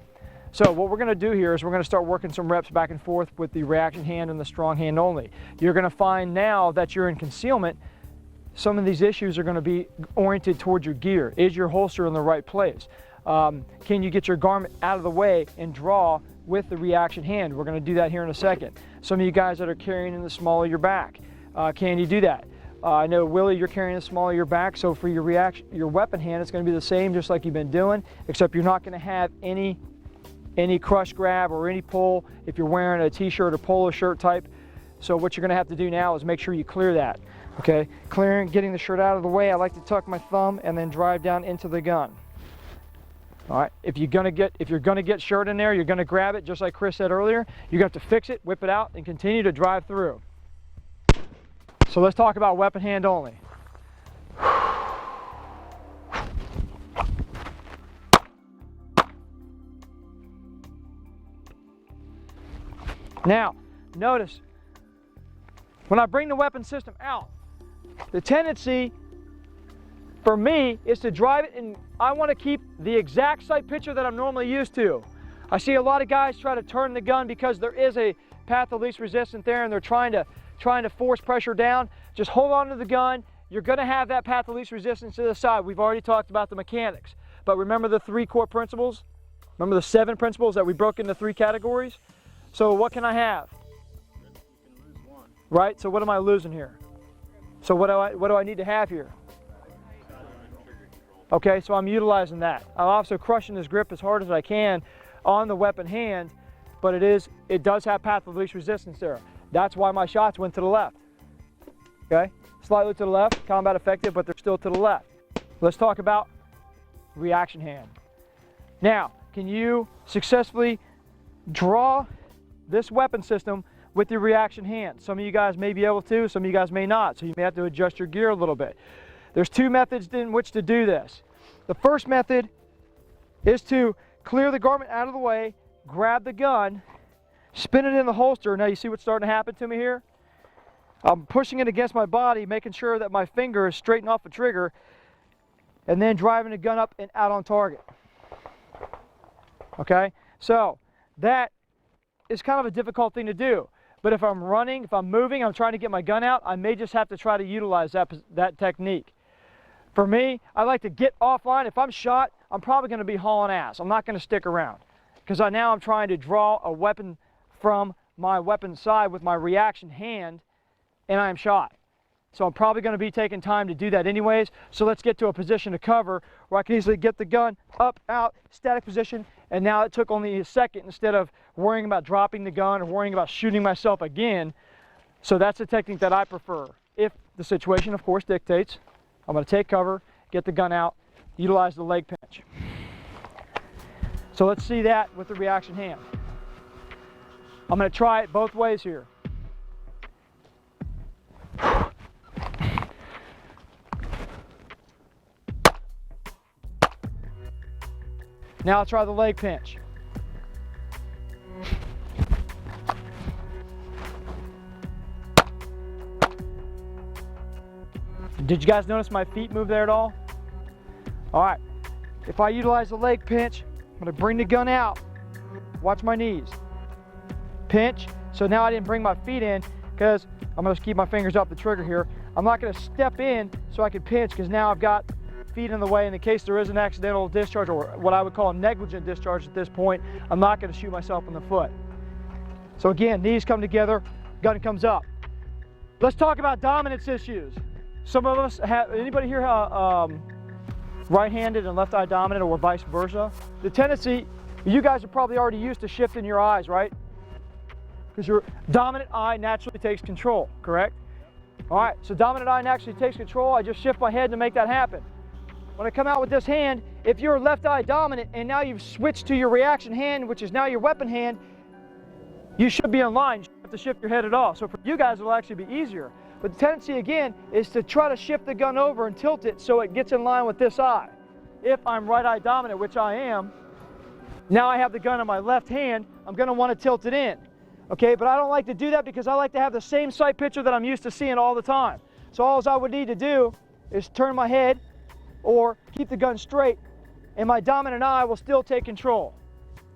So what we're going to do here is we're going to start working some reps back and forth with the reaction hand and the strong hand only. You're going to find now that you're in concealment, some of these issues are going to be oriented towards your gear. Is your holster in the right place? Can you get your garment out of the way and draw with the reaction hand? We're going to do that here in a second. Some of you guys that are carrying in the small of your back, can you do that? I know, Willie, you're carrying the small of your back, so for your weapon hand, it's going to be the same, just like you've been doing, except you're not going to have any crush grab or any pull if you're wearing a t-shirt or polo shirt type. So what you're going to have to do now is make sure you clear that. Okay, clearing, getting the shirt out of the way. I like to tuck my thumb and then drive down into the gun. All right, if you're gonna get shirt in there, you're gonna grab it just like Chris said earlier. You're gonna have to fix it, whip it out, and continue to drive through. So let's talk about weapon hand only. Now, notice, when I bring the weapon system out, the tendency for me is to drive it, and I want to keep the exact sight picture that I'm normally used to. I see a lot of guys try to turn the gun because there is a path of least resistance there, and they're trying to force pressure down. Just hold on to the gun. You're going to have that path of least resistance to the side. We've already talked about the mechanics, but remember the 3 core principles? Remember the 7 principles that we broke into 3 categories? So what can I have? Right, so what am I losing here? So what do I need to have here? Okay, so I'm utilizing that. I'm also crushing this grip as hard as I can on the weapon hand, but it does have path of least resistance there. That's why my shots went to the left. Okay, slightly to the left, combat effective, but they're still to the left. Let's talk about reaction hand. Now, can you successfully draw this weapon system with your reaction hand? Some of you guys may be able to, some of you guys may not, so you may have to adjust your gear a little bit. There's 2 methods in which to do this. The first method is to clear the garment out of the way, grab the gun, spin it in the holster. Now you see what's starting to happen to me here? I'm pushing it against my body, making sure that my finger is straightened off the trigger, and then driving the gun up and out on target. Okay, so that is kind of a difficult thing to do. But if I'm running, if I'm moving, I'm trying to get my gun out, I may just have to try to utilize that technique. For me, I like to get offline. If I'm shot, I'm probably going to be hauling ass. I'm not going to stick around, because now I'm trying to draw a weapon from my weapon side with my reaction hand, and I'm shot. So I'm probably going to be taking time to do that anyways. So let's get to a position to cover where I can easily get the gun up, out, static position, and now it took only a second instead of worrying about dropping the gun or worrying about shooting myself again. So that's the technique that I prefer. If the situation, of course, dictates, I'm going to take cover, get the gun out, utilize the leg pinch. So let's see that with the reaction hand. I'm going to try it both ways here. Now I'll try the leg pinch. Did you guys notice my feet move there at all? All right, if I utilize the leg pinch, I'm gonna bring the gun out. Watch my knees. pinch. So now I didn't bring my feet in because I'm going to keep my fingers off the trigger here. I'm not going to step in so I can pinch because now I've got feet in the way. In the case there is an accidental discharge, or what I would call a negligent discharge at this point, I'm not going to shoot myself in the foot. So again, knees come together, gun comes up. Let's talk about dominance issues. Some of us have, anybody here right-handed and left-eye dominant, or vice versa? The tendency, you guys are probably already used to shifting your eyes, right? Because your dominant eye naturally takes control, correct? All right, so dominant eye naturally takes control. I just shift my head to make that happen. When I come out with this hand, if you're left eye dominant and now you've switched to your reaction hand, which is now your weapon hand, you should be in line. You don't have to shift your head at all. So for you guys, it'll actually be easier. But the tendency, again, is to try to shift the gun over and tilt it so it gets in line with this eye. If I'm right eye dominant, which I am, now I have the gun in my left hand, I'm going to want to tilt it in. Okay, but I don't like to do that because I like to have the same sight picture that I'm used to seeing all the time. So all I would need to do is turn my head or keep the gun straight, and my dominant eye will still take control.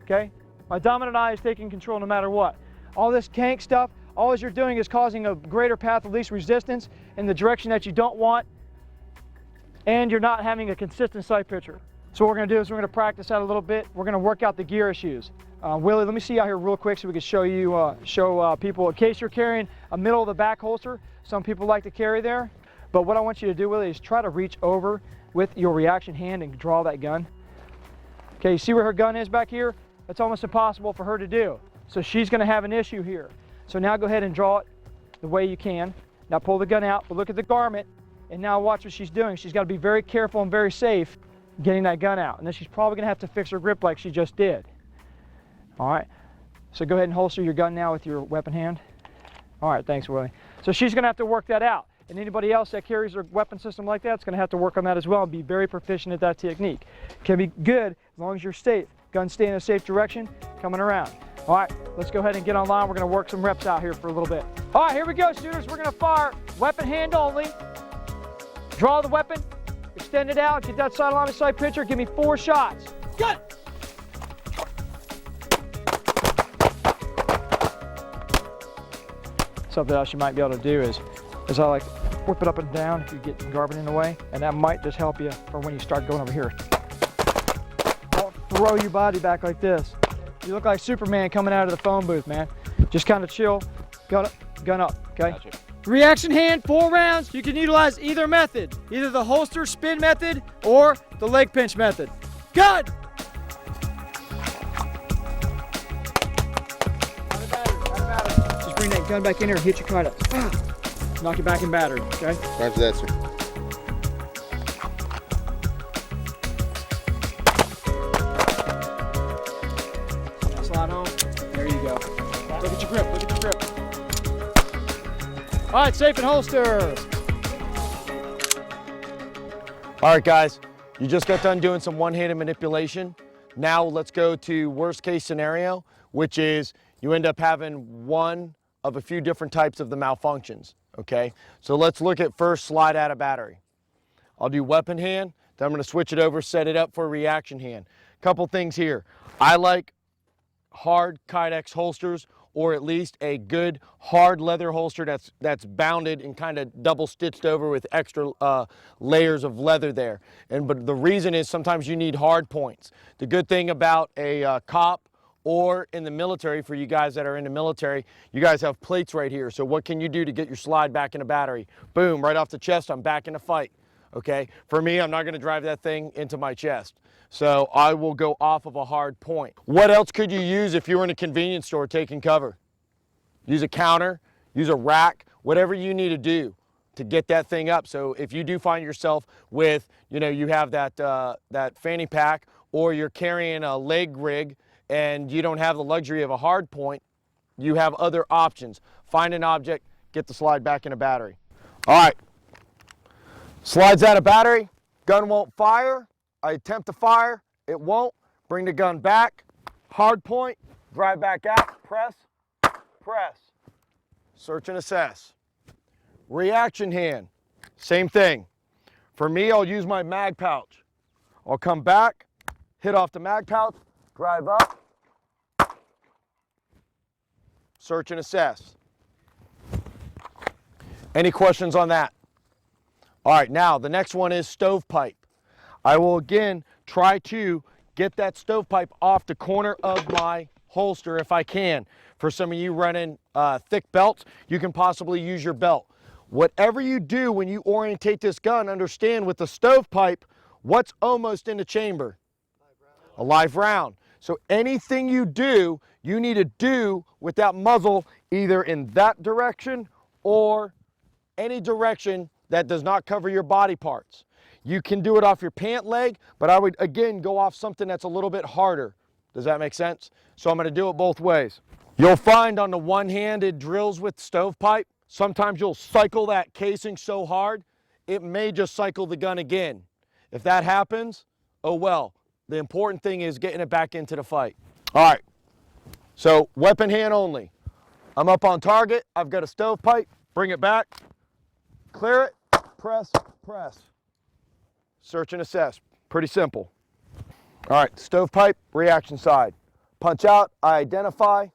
Okay? My dominant eye is taking control no matter what. All this kank stuff, all you're doing is causing a greater path of least resistance in the direction that you don't want, and you're not having a consistent sight picture. So what we're going to do is we're going to practice that a little bit. We're going to work out the gear issues. Willie, let me see you out here real quick so we can show you, people, in case you're carrying a middle of the back holster. Some people like to carry there, but what I want you to do, Willie, is try to reach over with your reaction hand and draw that gun. Okay, you see where her gun is back here? That's almost impossible for her to do. So she's going to have an issue here. So now go ahead and draw it the way you can. Now pull the gun out, but look at the garment, and now watch what she's doing. She's got to be very careful and very safe getting that gun out. And then she's probably going to have to fix her grip like she just did. All right, so go ahead and holster your gun now with your weapon hand. All right, thanks, Willie. So she's going to have to work that out. And anybody else that carries their weapon system like that is going to have to work on that as well and be very proficient at that technique. Can be good as long as you're safe. Gun stay in a safe direction, coming around. All right, let's go ahead and get online. We're going to work some reps out here for a little bit. All right, here we go, shooters. We're going to fire weapon hand only. Draw the weapon, extend it out, get that sight line of sight picture. Give me 4 shots. Gun! Something else you might be able to do is I like whip it up and down if you get garment in the way, and that might just help you for when you start going over here. Don't throw your body back like this. You look like Superman coming out of the phone booth, man. Just kind of chill, gun up, okay? Gotcha. Reaction hand, 4 rounds. You can utilize either method, either the holster spin method or the leg pinch method. Gun! Just bring that gun back in here and hit your cut up. Knock it back in battery, okay? Roger that, sir. Slide home. There you go. Look at your grip, look at your grip. All right, safe and holster. All right, guys, you just got done doing some one-handed manipulation. Now let's go to worst case scenario, which is you end up having one of a few different types of the malfunctions, okay? So let's look at first slide out of battery. I'll do weapon hand, then I'm gonna switch it over, set it up for reaction hand. Couple things here. I like hard Kydex holsters, or at least a good hard leather holster that's bounded and kind of double stitched over with extra layers of leather there. But the reason is sometimes you need hard points. The good thing about a cop or in the military, for you guys that are in the military, you guys have plates right here. So what can you do to get your slide back in a battery? Boom, right off the chest, I'm back in a fight, okay? For me, I'm not gonna drive that thing into my chest. So I will go off of a hard point. What else could you use if you were in a convenience store taking cover? Use a counter, use a rack, whatever you need to do to get that thing up. So if you do find yourself with, you have that fanny pack, or you're carrying a leg rig and you don't have the luxury of a hard point, you have other options. Find an object, get the slide back in a battery. All right, slides out of battery, gun won't fire. I attempt to fire, it won't. Bring the gun back, hard point, drive back out, press, press. Search and assess. Reaction hand, same thing. For me, I'll use my mag pouch. I'll come back, hit off the mag pouch, drive up, search and assess. Any questions on that? All right, now the next one is stovepipe. I will again try to get that stovepipe off the corner of my holster if I can. For some of you running thick belts, you can possibly use your belt. Whatever you do when you orientate this gun, understand with the stovepipe, what's almost in the chamber? A live round. So anything you do, you need to do with that muzzle either in that direction or any direction that does not cover your body parts. You can do it off your pant leg, but I would again go off something that's a little bit harder. Does that make sense? So I'm going to do it both ways. You'll find on the one-handed drills with stovepipe, sometimes you'll cycle that casing so hard, it may just cycle the gun again. If that happens, oh well. The important thing is getting it back into the fight. All right, so weapon hand only. I'm up on target, I've got a stovepipe, bring it back, clear it, press, press. Search and assess, pretty simple. All right, stovepipe, reaction side. Punch out, I identify.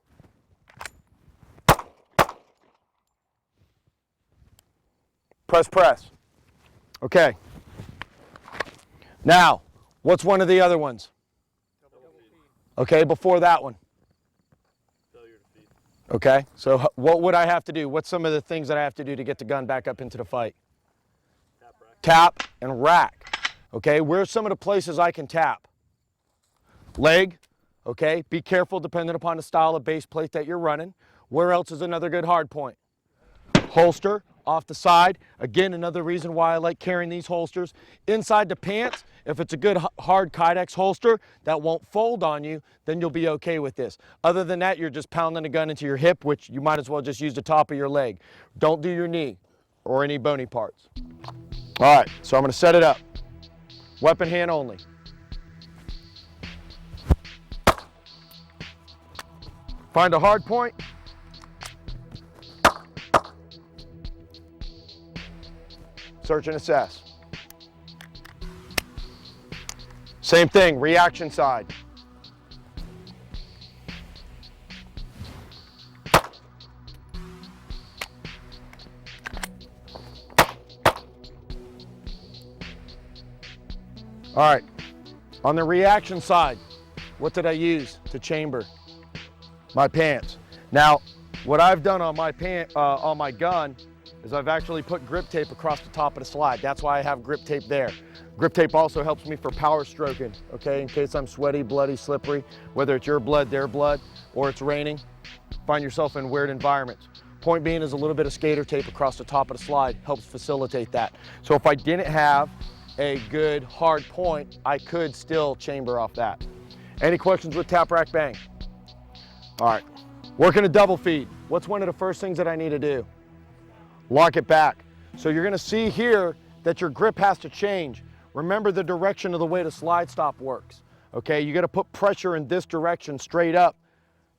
Press, press. Okay. Now, what's one of the other ones? Okay, before that one. Okay, so what would I have to do? What's some of the things that I have to do to get the gun back up into the fight? Tap and rack. Okay, where's some of the places I can tap? Leg, okay, be careful depending upon the style of base plate that you're running. Where else is another good hard point? Holster, off the side. Again, another reason why I like carrying these holsters. Inside the pants, if it's a good hard Kydex holster that won't fold on you, then you'll be okay with this. Other than that, you're just pounding the gun into your hip, which you might as well just use the top of your leg. Don't do your knee or any bony parts. All right, so I'm going to set it up. Weapon hand only. Find a hard point. Search and assess. Same thing, reaction side. All right, on the reaction side, what did I use to chamber? My pants. Now, what I've done on my gun is I've actually put grip tape across the top of the slide. That's why I have grip tape there. Grip tape also helps me for power stroking, okay, in case I'm sweaty, bloody, slippery, whether it's your blood, their blood, or it's raining, find yourself in weird environments. Point being is a little bit of skater tape across the top of the slide helps facilitate that. So if I didn't have a good hard point, I could still chamber off that. Any questions with tap, rack, bang? All right, working a double feed. What's one of the first things that I need to do? Lock it back. So you're gonna see here that your grip has to change. Remember the direction of the way the slide stop works. Okay, you gotta put pressure in this direction straight up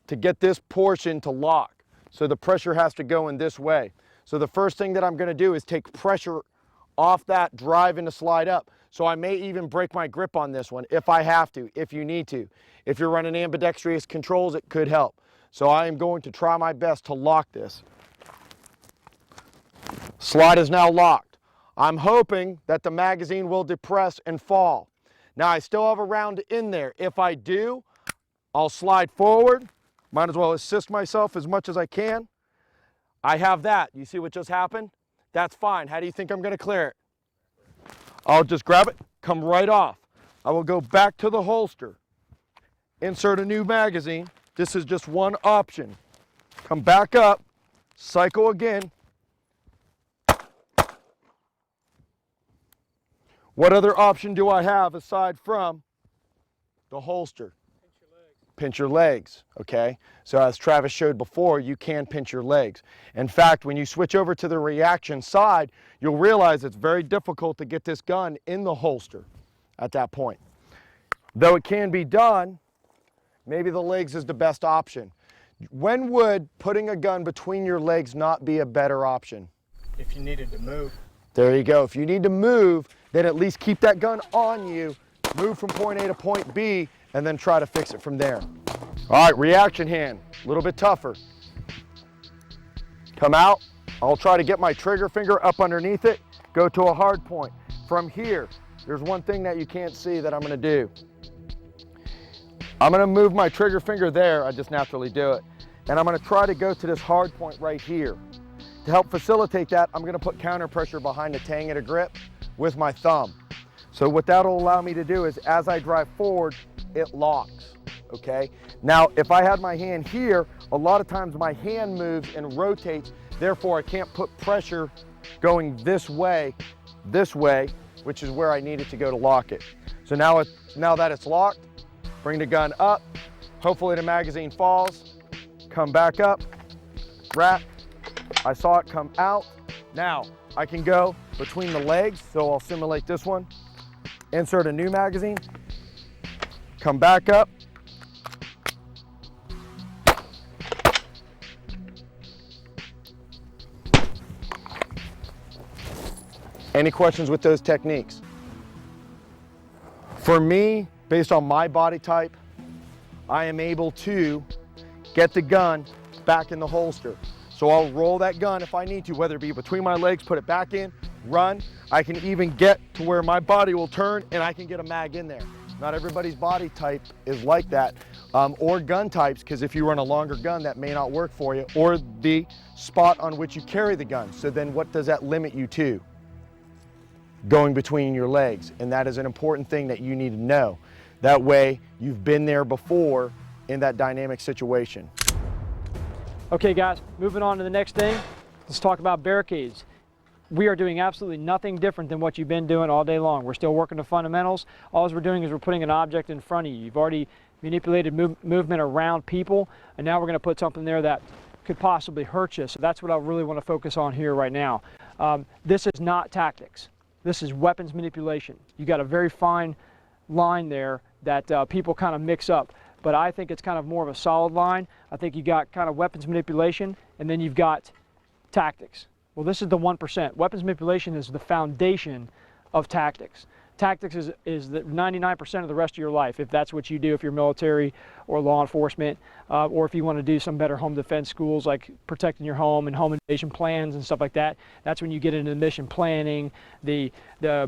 to get this portion to lock. So the pressure has to go in this way. So the first thing that I'm gonna do is take pressure off that drive and the slide up. So I may even break my grip on this one if I have to, if you need to. If you're running ambidextrous controls, it could help. So I am going to try my best to lock this. Slide is now locked. I'm hoping that the magazine will depress and fall. Now I still have a round in there. If I do, I'll slide forward. Might as well assist myself as much as I can. I have that. You see what just happened? That's fine. How do you think I'm going to clear it? I'll just grab it, come right off. I will go back to the holster, insert a new magazine. This is just one option. Come back up, cycle again. What other option do I have aside from the holster? Pinch your legs, okay? So as Travis showed before, you can pinch your legs. In fact, when you switch over to the reaction side, you'll realize it's very difficult to get this gun in the holster at that point. Though it can be done, maybe the legs is the best option. When would putting a gun between your legs not be a better option? If you needed to move. There you go. If you need to move, then at least keep that gun on you, move from point A to point B, and then try to fix it from there. All right, reaction hand, a little bit tougher. come out. I'll try to get my trigger finger up underneath it, go to a hard point. From here, there's one thing that you can't see that I'm gonna do. I'm gonna move my trigger finger there, I just naturally do it, and I'm gonna try to go to this hard point right here. To help facilitate that, I'm gonna put counter pressure behind the tang of the grip with my thumb. So what that'll allow me to do is, as I drive forward, it locks, okay? Now, if I had my hand here, a lot of times my hand moves and rotates, therefore I can't put pressure going this way, which is where I need it to go to lock it. So now that it's locked, bring the gun up, hopefully the magazine falls, come back up, wrap, I saw it come out. Now I can go between the legs, so I'll simulate this one, insert a new magazine, come back up, any questions with those techniques? For me, based on my body type, I am able to get the gun back in the holster. So I'll roll that gun if I need to, whether it be between my legs, put it back in, run. I can even get to where my body will turn and I can get a mag in there. Not everybody's body type is like that, or gun types, because if you run a longer gun, that may not work for you, or the spot on which you carry the gun. So then what does that limit you to? Going between your legs, and that is an important thing that you need to know. That way you've been there before in that dynamic situation. Okay guys, moving on to the next thing, let's talk about barricades. We are doing absolutely nothing different than what you've been doing all day long. We're still working the fundamentals. All we're doing is we're putting an object in front of you. You've already manipulated movement around people, and now we're going to put something there that could possibly hurt you. So that's what I really want to focus on here right now. This is not tactics. This is weapons manipulation. You got a very fine line there that people kind of mix up, but I think it's kind of more of a solid line. I think you got kind of weapons manipulation, and then you've got tactics. Well, this is the 1%. Weapons manipulation is the foundation of tactics. Tactics is the 99% of the rest of your life, if that's what you do, if you're military or law enforcement, or if you want to do some better home defense schools like protecting your home and home invasion plans and stuff like that. That's when you get into mission planning, the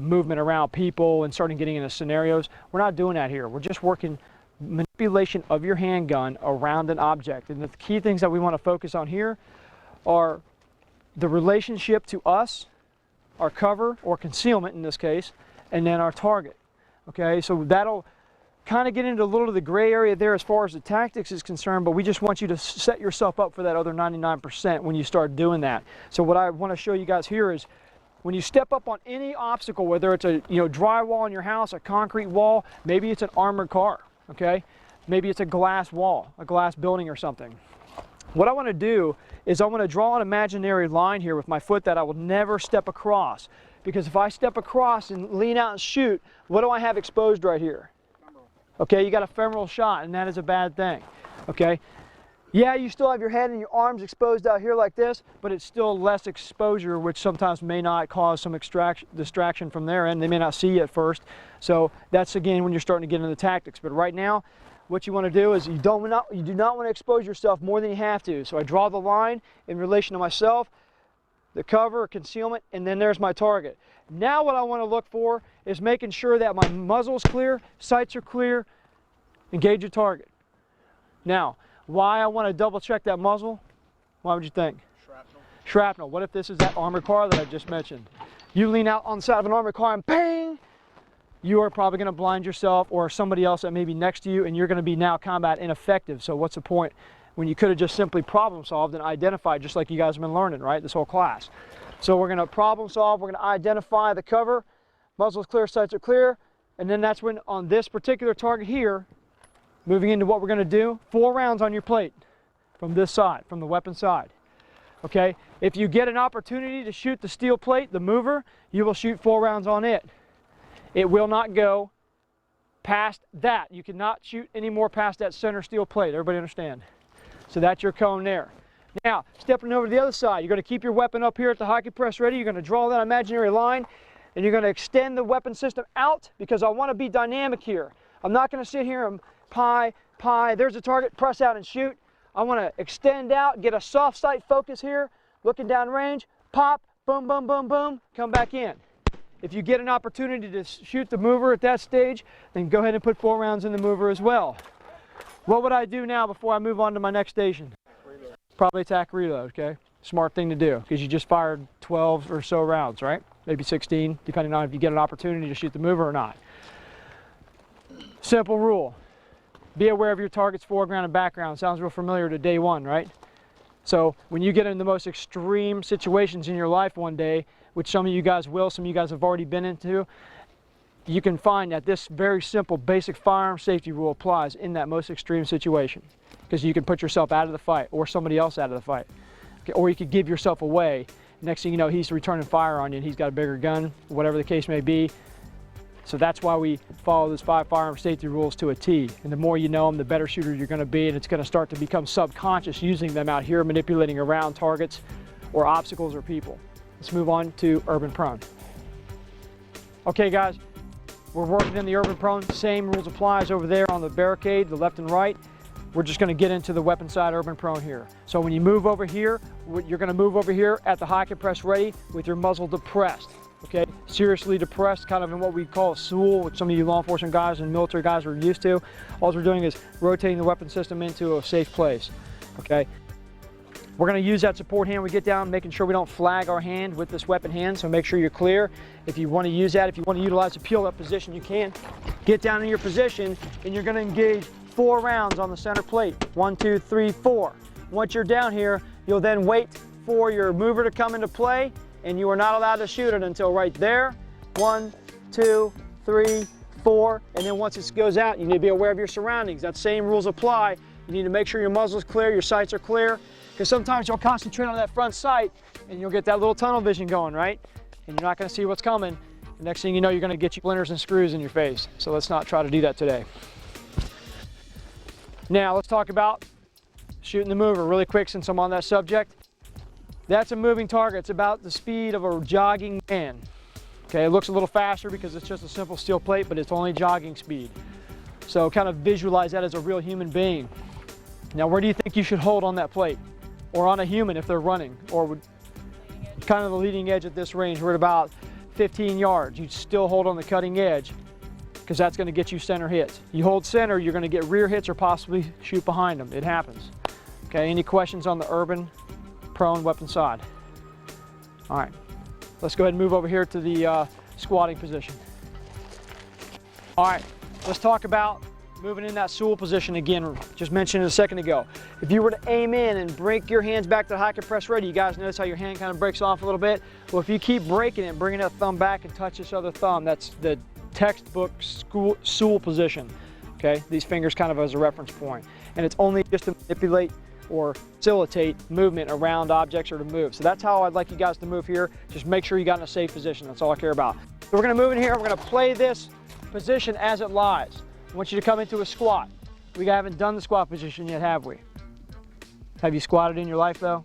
movement around people and starting getting into scenarios. We're not doing that here. We're just working manipulation of your handgun around an object. And the key things that we want to focus on here are the relationship to us, our cover or concealment in this case, and then our target. Okay, so that'll kind of get into a little of the gray area there as far as the tactics is concerned, but we just want you to set yourself up for that other 99% when you start doing that. So what I want to show you guys here is when you step up on any obstacle, whether it's a drywall in your house, a concrete wall, maybe it's an armored car, okay? Maybe it's a glass wall, a glass building or something. What I want to do is I want to draw an imaginary line here with my foot that I will never step across. Because if I step across and lean out and shoot, what do I have exposed right here? Okay, you got a femoral shot, and that is a bad thing. Okay, yeah, you still have your head and your arms exposed out here like this, but it's still less exposure, which sometimes may not cause some distraction from their end. They may not see you at first. So that's again when you're starting to get into the tactics. But right now, what you want to do is you do not want to expose yourself more than you have to. So I draw the line in relation to myself, the cover or concealment, and then there's my target. Now what I want to look for is making sure that my muzzle's clear, sights are clear, engage your target. Now, why I want to double check that muzzle? Why would you think? Shrapnel. Shrapnel. What if this is that armored car that I just mentioned? You lean out on the side of an armored car and bang! You are probably going to blind yourself or somebody else that may be next to you, and you're going to be now combat ineffective. So what's the point when you could have just simply problem solved and identified, just like you guys have been learning, right, this whole class. So we're going to problem solve, we're going to identify the cover, muzzle's clear, sights are clear, and then that's when on this particular target here, moving into what we're going to do, 4 rounds on your plate from this side, from the weapon side. Okay, if you get an opportunity to shoot the steel plate, the mover, you will shoot 4 rounds on it. It will not go past that. You cannot shoot any more past that center steel plate. Everybody understand? So that's your cone there. Now, stepping over to the other side, you're going to keep your weapon up here at the hockey press ready. You're going to draw that imaginary line, and you're going to extend the weapon system out because I want to be dynamic here. I'm not going to sit here and pie, there's a target, press out and shoot. I want to extend out, get a soft sight focus here. looking down range, pop, boom, boom, boom, boom, come back in. If you get an opportunity to shoot the mover at that stage, then go ahead and put 4 rounds in the mover as well. What would I do now before I move on to my next station? Probably attack reload, okay? Smart thing to do, because you just fired 12 or so rounds, right? Maybe 16, depending on if you get an opportunity to shoot the mover or not. Simple rule. Be aware of your target's foreground and background. Sounds real familiar to day one, right? So when you get in the most extreme situations in your life one day, which some of you guys will, some of you guys have already been into, you can find that this very simple basic firearm safety rule applies in that most extreme situation, because you can put yourself out of the fight or somebody else out of the fight. Okay, or you could give yourself away. Next thing you know, he's returning fire on you and he's got a bigger gun, whatever the case may be. So that's why we follow those 5 firearm safety rules to a T. And the more you know them, the better shooter you're going to be, and it's going to start to become subconscious using them out here, manipulating around targets or obstacles or people. Let's move on to urban prone. Okay guys, we're working in the urban prone. Same rules applies over there on the barricade, the left and right. We're just going to get into the weapon side urban prone here. So when you move over here, you're going to move over here at the high compress ready with your muzzle depressed. Okay, seriously depressed, kind of in what we call a stool, which some of you law enforcement guys and military guys are used to. All we're doing is rotating the weapon system into a safe place. Okay, we're going to use that support hand. We get down, making sure we don't flag our hand with this weapon hand, so make sure you're clear. If you want to use that, if you want to utilize the peel up position, you can. Get down in your position, and you're going to engage 4 rounds on the center plate. 1, 2, 3, 4. Once you're down here, you'll then wait for your mover to come into play, and you are not allowed to shoot it until right there. 1, 2, 3, 4, and then once it goes out, you need to be aware of your surroundings. That same rules apply. You need to make sure your muzzle's clear, your sights are clear, because sometimes you'll concentrate on that front sight and you'll get that little tunnel vision going, right? And you're not going to see what's coming. The next thing you know, you're going to get splinters and screws in your face. So let's not try to do that today. Now let's talk about shooting the mover really quick since I'm on that subject. That's a moving target. It's about the speed of a jogging man. Okay, it looks a little faster because it's just a simple steel plate, but it's only jogging speed. So kind of visualize that as a real human being. Now, where do you think you should hold on that plate? Or on a human if they're running? Or kind of the leading edge at this range, we're at about 15 yards. You still hold on the cutting edge because that's going to get you center hits. You hold center, you're going to get rear hits or possibly shoot behind them. It happens. Okay, any questions on the urban prone weapon side? All right, let's go ahead and move over here to the squatting position. All right, let's talk about moving in that stool position again, just mentioned a second ago. If you were to aim in and break your hands back to the high compress ready, you guys notice how your hand kind of breaks off a little bit? Well, if you keep breaking it, bringing that thumb back and touch this other thumb, that's the textbook stool position. Okay, these fingers kind of as a reference point. And it's only just to manipulate or facilitate movement around objects or to move. So that's how I'd like you guys to move here. Just make sure you got in a safe position. That's all I care about. So we're gonna move in here. We're gonna play this position as it lies. I want you to come into a squat. We haven't done the squat position yet, have we? Have you squatted in your life though?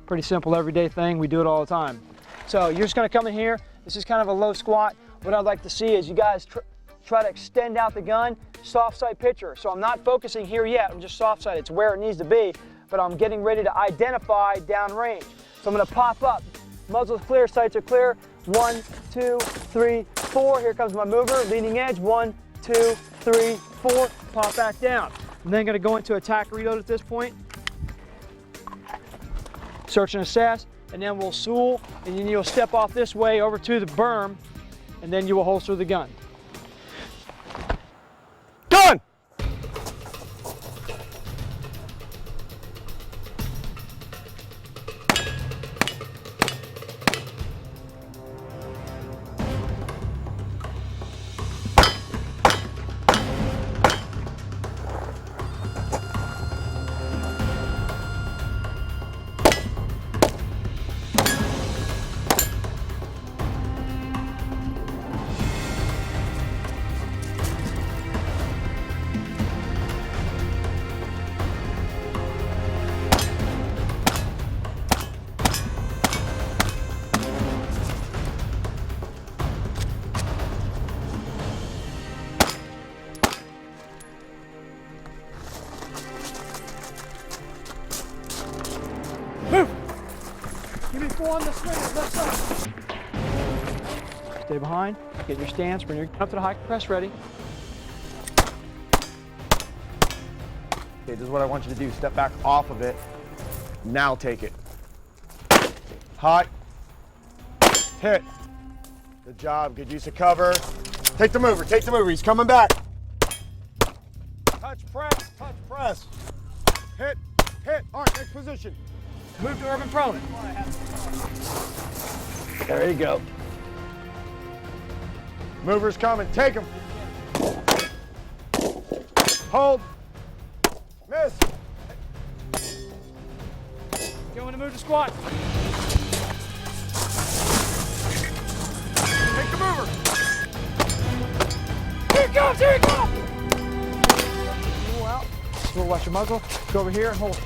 Pretty simple everyday thing. We do it all the time. So you're just gonna come in here. This is kind of a low squat. What I'd like to see is you guys try to extend out the gun, soft sight picture. So I'm not focusing here yet, I'm just soft sight. It's where it needs to be, but I'm getting ready to identify downrange. So I'm gonna pop up. Muzzle's clear, sights are clear. 1, 2, 3, 4. Here comes my mover, leading edge. 1, 2, 3, 4. Pop back down. I'm then gonna go into attack reload at this point. Search and assess, and then we'll stool, and then you'll step off this way over to the berm, and then you will holster the gun. Done! behind, get your stance, bring your gun up to the high press, ready. Okay, this is what I want you to do. Step back off of it. Now take it. Hot. Hit. Good job. Good use of cover. Take the mover. Take the mover. He's coming back. Touch press. Touch press. Hit. Hit. All right, next position. Move to urban prone. There you go. Mover's coming. Take him. Hold. Miss. Going to move to squat. Take the mover. Here it comes, here it comes! Pull out, a little watch your muzzle, go over here and hold.